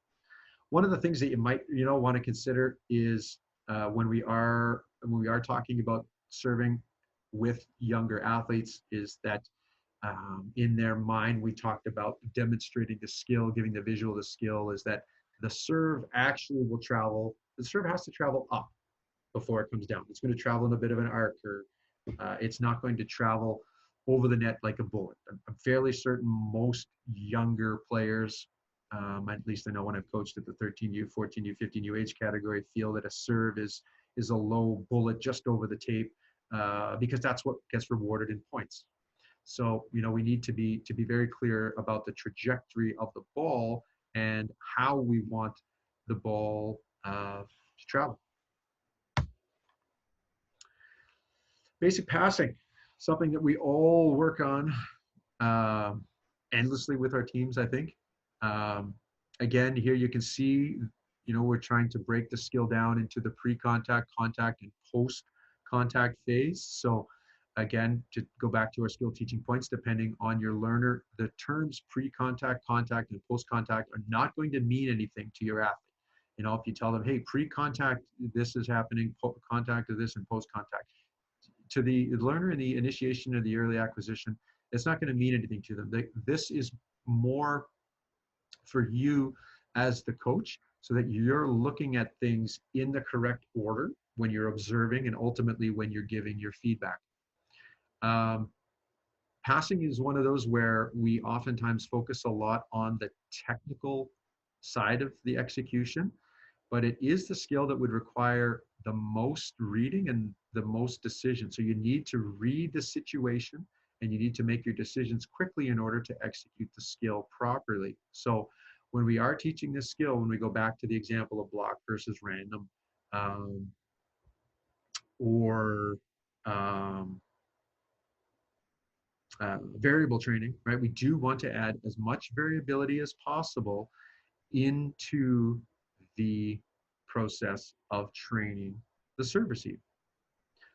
One of the things that you might want to consider is when we are talking about serving with younger athletes, is that in their mind we talked about demonstrating the skill, giving the visual the skill, is that the serve actually will travel. The serve has to travel up before it comes down. It's going to travel in a bit of an arc, or it's not going to travel over the net like a bullet. I'm fairly certain most younger players, at least I know when I've coached at the 13U, 14U, 15U age category, feel that a serve is a low bullet just over the tape because that's what gets rewarded in points. So, we need to be very clear about the trajectory of the ball and how we want the ball to travel. Basic passing, something that we all work on endlessly with our teams, I think. Again, here you can see, we're trying to break the skill down into the pre-contact, contact, and post-contact phase. So again, to go back to our skill teaching points, depending on your learner, the terms pre-contact, contact, and post-contact are not going to mean anything to your athlete. You know, if you tell them, hey, pre-contact, this is happening, contact of this, and post-contact. To the learner in the initiation or the early acquisition, it's not going to mean anything to them. This is more for you as the coach, so that you're looking at things in the correct order when you're observing and ultimately when you're giving your feedback. Um, Passing is one of those where we oftentimes focus a lot on the technical side of the execution, but it is the skill that would require the most reading and the most decision. So you need to read the situation and you need to make your decisions quickly in order to execute the skill properly. So when we are teaching this skill, when we go back to the example of block versus random, um, or um, variable training, right? We do want to add as much variability as possible into the process of training the serve receive.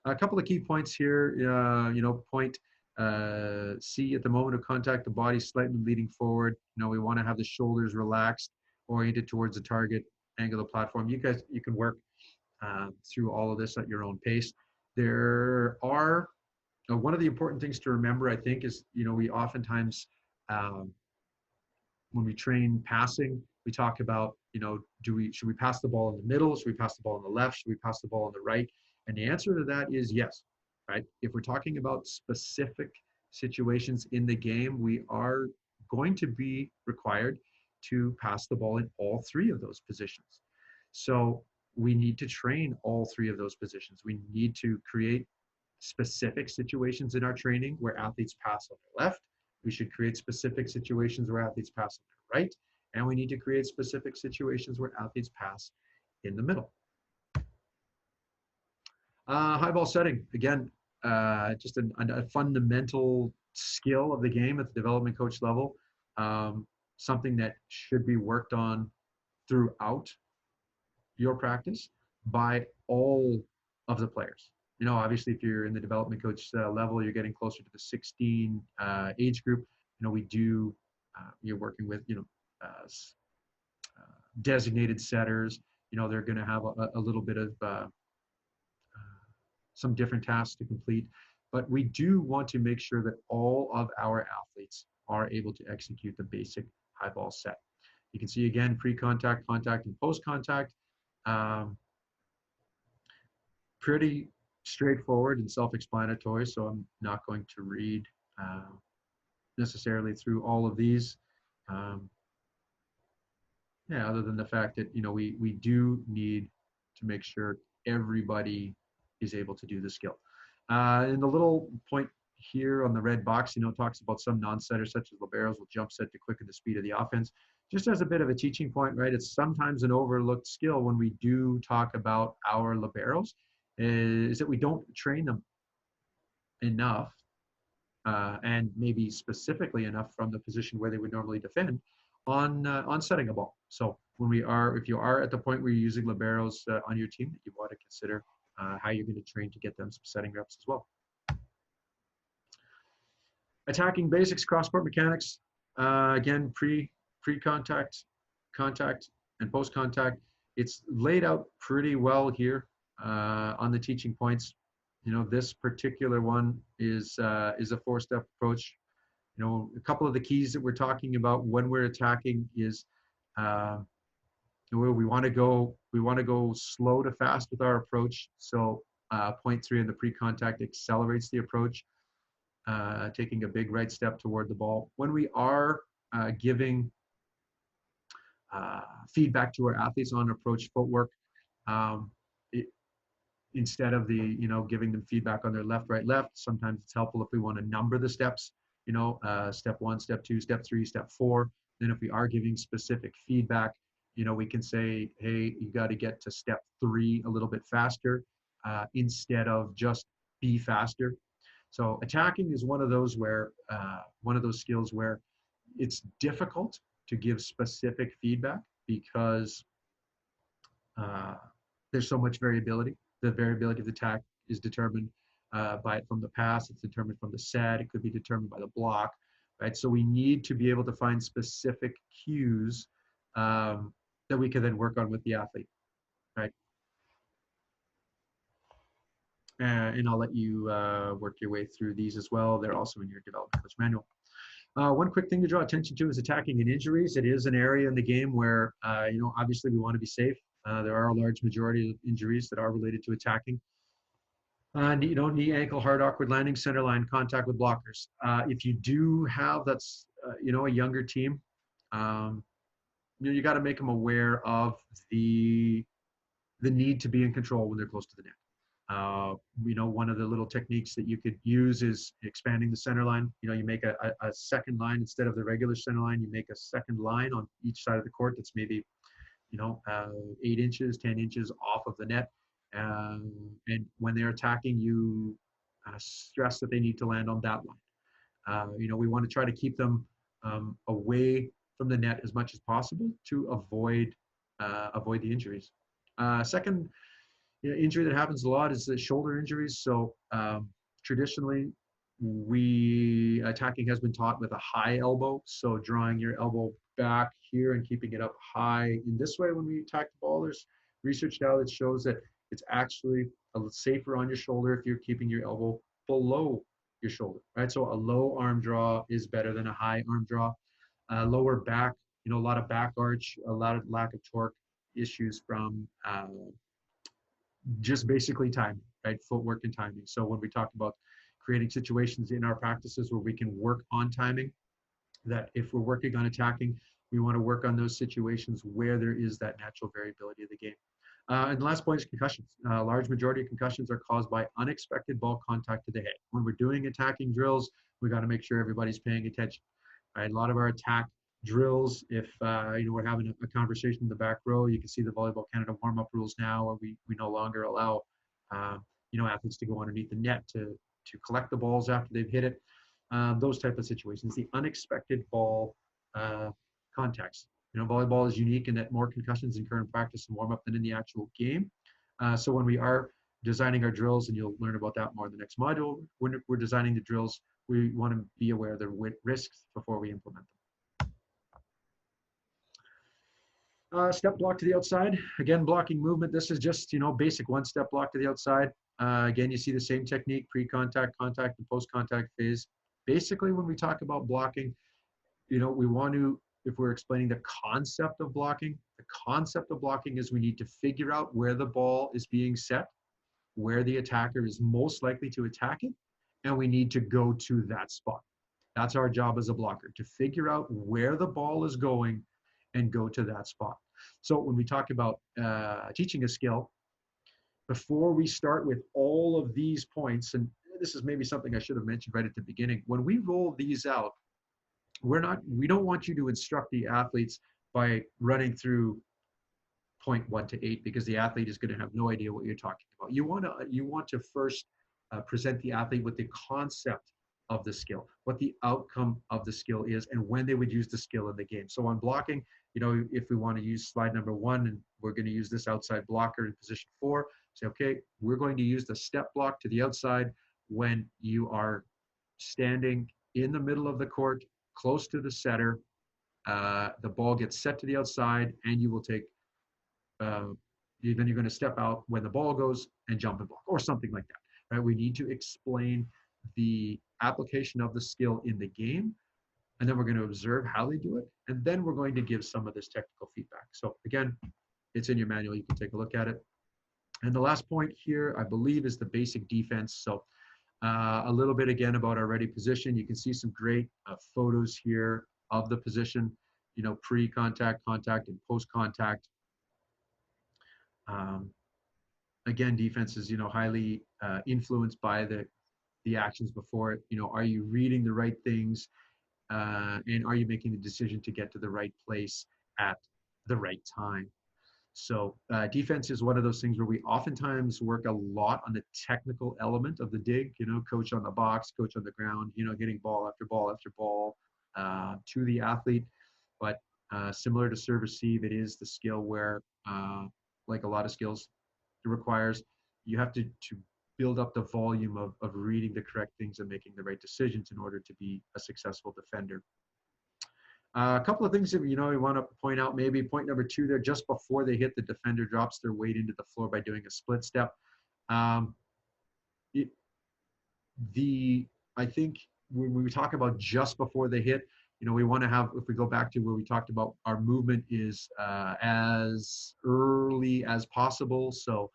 A couple of key points here, point C, at the moment of contact, the body slightly leaning forward. You know, we want to have the shoulders relaxed, oriented towards the target, angle of the platform. You can work through all of this at your own pace. There are one of the important things to remember, I think, is, we oftentimes, um, when we train passing, we talk about, should we pass the ball in the middle? Should we pass the ball on the left? Should we pass the ball on the right? And the answer to that is yes, right? If we're talking about specific situations in the game, we are going to be required to pass the ball in all three of those positions. So we need to train all three of those positions. We need to create specific situations in our training where athletes pass on the left. We should create specific situations where athletes pass on the right. And we need to create specific situations where athletes pass in the middle. High ball setting, again, just a fundamental skill of the game at the development coach level. Something that should be worked on throughout your practice by all of the players. Obviously, if you're in the development coach level, you're getting closer to the 16 age group. You're working with, designated setters. They're going to have a little bit of some different tasks to complete, but we do want to make sure that all of our athletes are able to execute the basic high ball set. You can see again, pre-contact, contact, and post-contact. Pretty straightforward and self-explanatory, so I'm not going to read necessarily through all of these. Other than the fact that, we do need to make sure everybody is able to do the skill. And the little point here on the red box, talks about some non-setters such as liberos will jump set to quicken the speed of the offense. Just as a bit of a teaching point, right? It's sometimes an overlooked skill when we do talk about our liberos, is that we don't train them enough, and maybe specifically enough from the position where they would normally defend on setting a ball. So if you are at the point where you're using liberos on your team, you want to consider how you're going to train to get them some setting reps as well. Attacking basics, cross-court mechanics. Again, pre-contact, contact, and post-contact. It's laid out pretty well here on the teaching points. This particular one is a 4-step approach. A couple of the keys that we're talking about when we're attacking is we want to go slow to fast with our approach. So point 3 in the pre-contact accelerates the approach, taking a big right step toward the ball. When we are giving feedback to our athletes on approach footwork, instead of giving them feedback on their left, right, left, sometimes it's helpful if we want to number the steps, step 1, step 2, step 3, step 4. Then if we are giving specific feedback, we can say, hey, you got to get to step 3 a little bit faster, instead of just be faster. So attacking is one of those skills where it's difficult to give specific feedback because there's so much variability. The variability of the attack is determined from the pass. It's determined from the set. It could be determined by the block, right? So we need to be able to find specific cues that we can then work on with the athlete, right? And I'll let you work your way through these as well. They're also in your development coach manual. One quick thing to draw attention to is attacking and injuries. It is an area in the game where, obviously we want to be safe. There are a large majority of injuries that are related to attacking. Knee, ankle, hard, awkward landing, center line, contact with blockers. If you do have, that's, a younger team, you got to make them aware of the need to be in control when they're close to the net. One of the little techniques that you could use is expanding the center line. You make a second line instead of the regular center line. You make a second line on each side of the court that's maybe, 8 inches, 10 inches off of the net. And when they're attacking, you stress that they need to land on that line. We want to try to keep them away from the net as much as possible to avoid the injuries. Second injury that happens a lot is the shoulder injuries. So traditionally, attacking has been taught with a high elbow. So drawing your elbow back here and keeping it up high in this way when we attack the ball. There's research now that shows that it's actually a little safer on your shoulder if you're keeping your elbow below your shoulder, right? So a low arm draw is better than a high arm draw. Lower back, a lot of back arch, a lot of lack of torque issues from just basically timing, right? Footwork and timing. So when we talk about creating situations in our practices where we can work on timing, that if we're working on attacking, we want to work on those situations where there is that natural variability of the game. And the last point is concussions. A large majority of concussions are caused by unexpected ball contact to the head. When we're doing attacking drills, we got to make sure everybody's paying attention. Right? A lot of our attack drills, if we're having a conversation in the back row, you can see the Volleyball Canada warm-up rules now, where we no longer allow athletes to go underneath the net to collect the balls after they've hit it. Those type of situations, the unexpected ball contacts. Volleyball is unique in that more concussions occur in practice and warm-up than in the actual game. So when we are designing our drills, and you'll learn about that more in the next module, when we're designing the drills, we want to be aware of the risks before we implement them. Step block to the outside. Again, blocking movement. This is just, basic one-step block to the outside. Again, you see the same technique, pre-contact, contact, and post-contact phase. Basically, when we talk about blocking, we want to, if we're explaining the concept of blocking is we need to figure out where the ball is being set, where the attacker is most likely to attack it, and we need to go to that spot. That's our job as a blocker, to figure out where the ball is going and go to that spot. So when we talk about teaching a skill, before we start with all of these points, and this is maybe something I should have mentioned right at the beginning, when we roll these out, we don't want you to instruct the athletes by running through point 1 to 8, because the athlete is going to have no idea what you're talking about. You want to first present the athlete with the concept of the skill, what the outcome of the skill is, and when they would use the skill in the game. So on blocking, if we want to use slide number 1, and we're going to use this outside blocker in position 4, say, okay, we're going to use the step block to the outside when you are standing in the middle of the court, close to the setter. The ball gets set to the outside, and you will take, then you're going to step out when the ball goes and jump and block, or something like that. Right? We need to explain the application of the skill in the game, and then we're going to observe how they do it, and then we're going to give some of this technical feedback. So again, it's in your manual. You can take a look at it. And the last point here, I believe, is the basic defense. So a little bit again about our ready position. You can see some great photos here of the position, pre-contact, contact, and post-contact. Again, defense is, highly influenced by the actions before it. Are you reading the right things? And are you making the decision to get to the right place at the right time? So defense is one of those things where we oftentimes work a lot on the technical element of the dig, coach on the box, coach on the ground, getting ball after ball after ball to the athlete. But similar to serve receive, it is the skill where, like a lot of skills, it requires you have to build up the volume of reading the correct things and making the right decisions in order to be a successful defender. A couple of things that we want to point out. Maybe point number 2 there, just before they hit, the defender drops their weight into the floor by doing a split step. Um, it, I think when we talk about just before they hit, we want to have, if we go back to where we talked about, our movement is as early as possible. So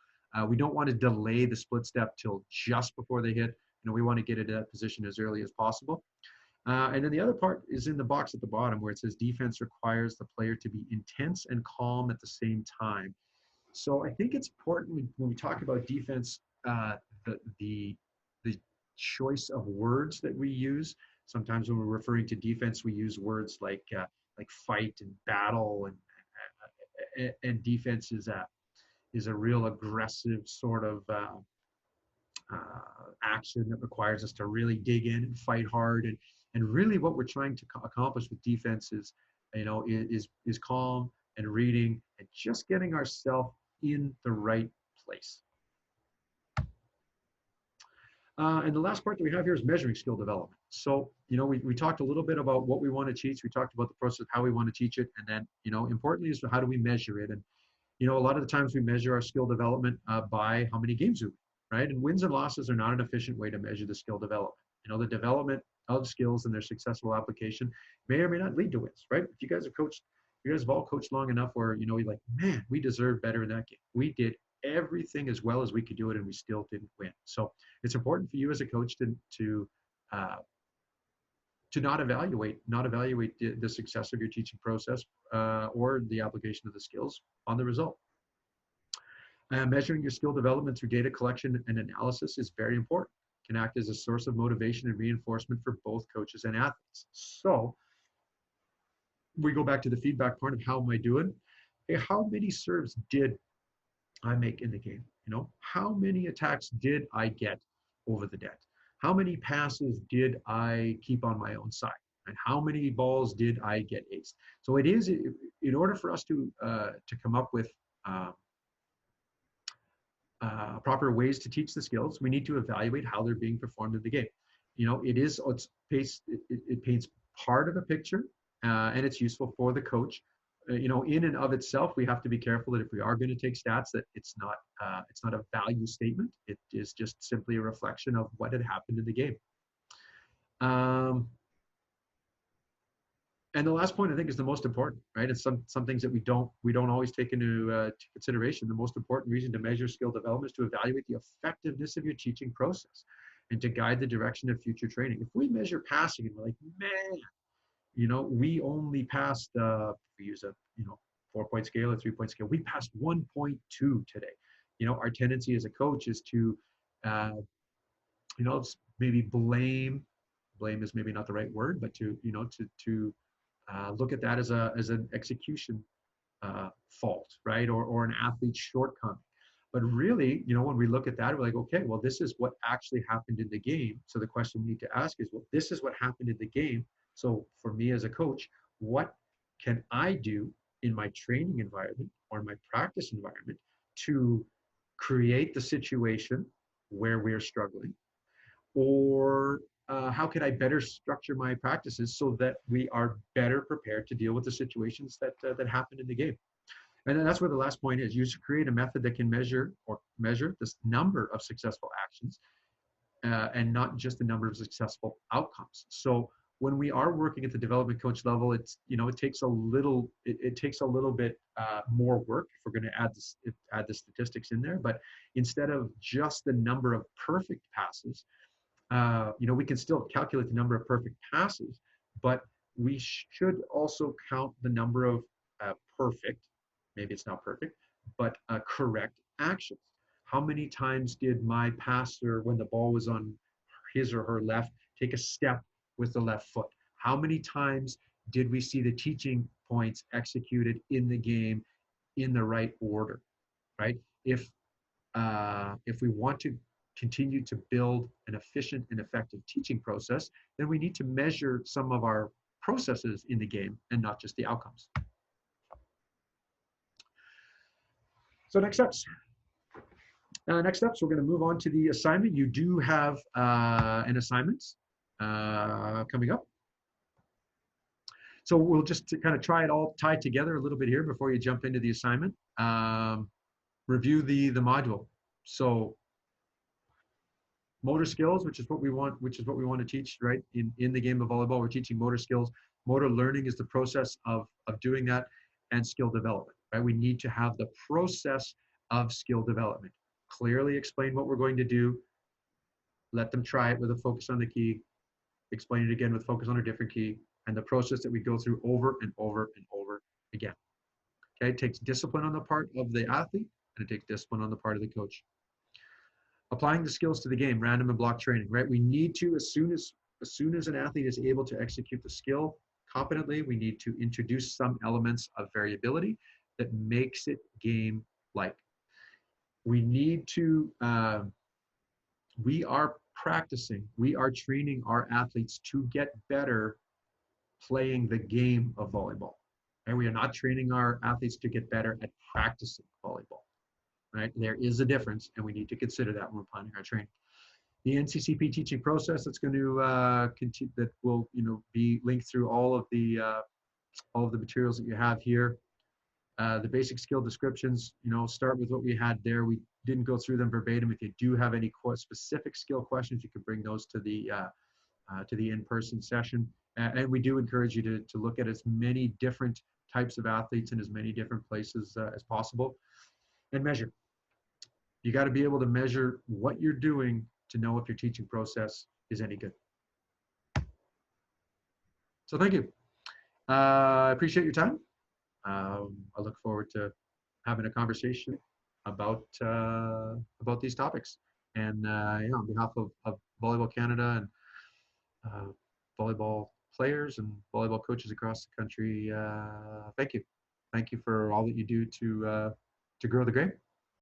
we don't want to delay the split step till just before they hit. We want to get it in that position as early as possible. And then the other part is in the box at the bottom where it says defense requires the player to be intense and calm at the same time. So I think it's important when we talk about defense, the choice of words that we use. Sometimes when we're referring to defense, we use words like fight and battle, and defense is a real aggressive sort of action that requires us to really dig in and fight hard. And really what we're trying to accomplish with defense is calm and reading and just getting ourselves in the right place. And the last part that we have here is measuring skill development. So, we talked a little bit about what we want to teach. We talked about the process, how we want to teach it. And then, importantly is how do we measure it? And, a lot of the times we measure our skill development by how many games we win, right? And wins and losses are not an efficient way to measure the skill development. The development of skills and their successful application may or may not lead to wins, right? If you guys have all coached long enough where, you're like, man, we deserve better in that game. We did everything as well as we could do it and we still didn't win. So it's important for you as a coach to not evaluate the success of your teaching process or the application of the skills on the result. Measuring your skill development through data collection and analysis is very important. It can act as a source of motivation and reinforcement for both coaches and athletes. So we go back to the feedback part of how am I doing? Hey, how many serves did I make in the game? How many attacks did I get over the net? How many passes did I keep on my own side? And how many balls did I get aced? So it is, in order for us to come up with proper ways to teach the skills, we need to evaluate how they're being performed in the game. It paints part of a picture, and it's useful for the coach. In and of itself, we have to be careful that if we are going to take stats, that it's not a value statement. It is just simply a reflection of what had happened in the game. And the last point, I think, is the most important, right? It's some things that we don't always take into consideration. The most important reason to measure skill development is to evaluate the effectiveness of your teaching process and to guide the direction of future training. If we measure passing and we're like, man, we only passed, we use a 4-point scale or 3-point scale, we passed 1.2 today. Our tendency as a coach is to maybe blame is maybe not the right word, but to look at that as an execution fault, right, or an athlete's shortcoming. But really, when we look at that, we're like, okay, well, this is what actually happened in the game. So the question we need to ask is, well, this is what happened in the game. So for me as a coach, what can I do in my training environment or my practice environment to create the situation where we're struggling? Or how can I better structure my practices so that we are better prepared to deal with the situations that happen in the game? And then that's where the last point is. You should create a method that can measure this number of successful actions and not just the number of successful outcomes. So when we are working at the development coach level, it takes a little bit more work if we're going to add the statistics in there. But instead of just the number of perfect passes, we can still calculate the number of perfect passes, but we should also count the number of perfect, maybe it's not perfect, but correct actions. How many times did my passer, when the ball was on his or her left, take a step with the left foot? How many times did we see the teaching points executed in the game in the right order, right? If we want to continue to build an efficient and effective teaching process, then we need to measure some of our processes in the game and not just the outcomes. So next steps. We're going to move on to the assignment. You do have an assignment coming up. So we'll just to kind of try it all tied together a little bit here before you jump into the assignment. Review the module. So motor skills, which is what we want to teach, right? In the game of volleyball, we're teaching motor skills. Motor learning is the process of doing that, and skill development, right? We need to have the process of skill development. Clearly explain what we're going to do. Let them try it with a focus on the key. Explain it again with focus on a different key, and the process that we go through over and over and over again. Okay, it takes discipline on the part of the athlete, and it takes discipline on the part of the coach. Applying the skills to the game, random and block training, right? We need to, as soon as an athlete is able to execute the skill competently, we need to introduce some elements of variability that makes it game-like. We need to, we are training our athletes to get better playing the game of volleyball. And we are not training our athletes to get better at practicing volleyball. Right? There is a difference, and we need to consider that when we're planning our training. The NCCP teaching process that's going to continue, that will be linked through all of the materials that you have here. The basic skill descriptions, start with what we had there. We didn't go through them verbatim. If you do have any specific skill questions, you can bring those to the in-person session. And we do encourage you to look at as many different types of athletes in as many different places as possible, and measure. You got to be able to measure what you're doing to know if your teaching process is any good. So thank you. I appreciate your time. I look forward to having a conversation about these topics. And yeah, on behalf of Volleyball Canada and volleyball players and volleyball coaches across the country, thank you. Thank you for all that you do to grow the game.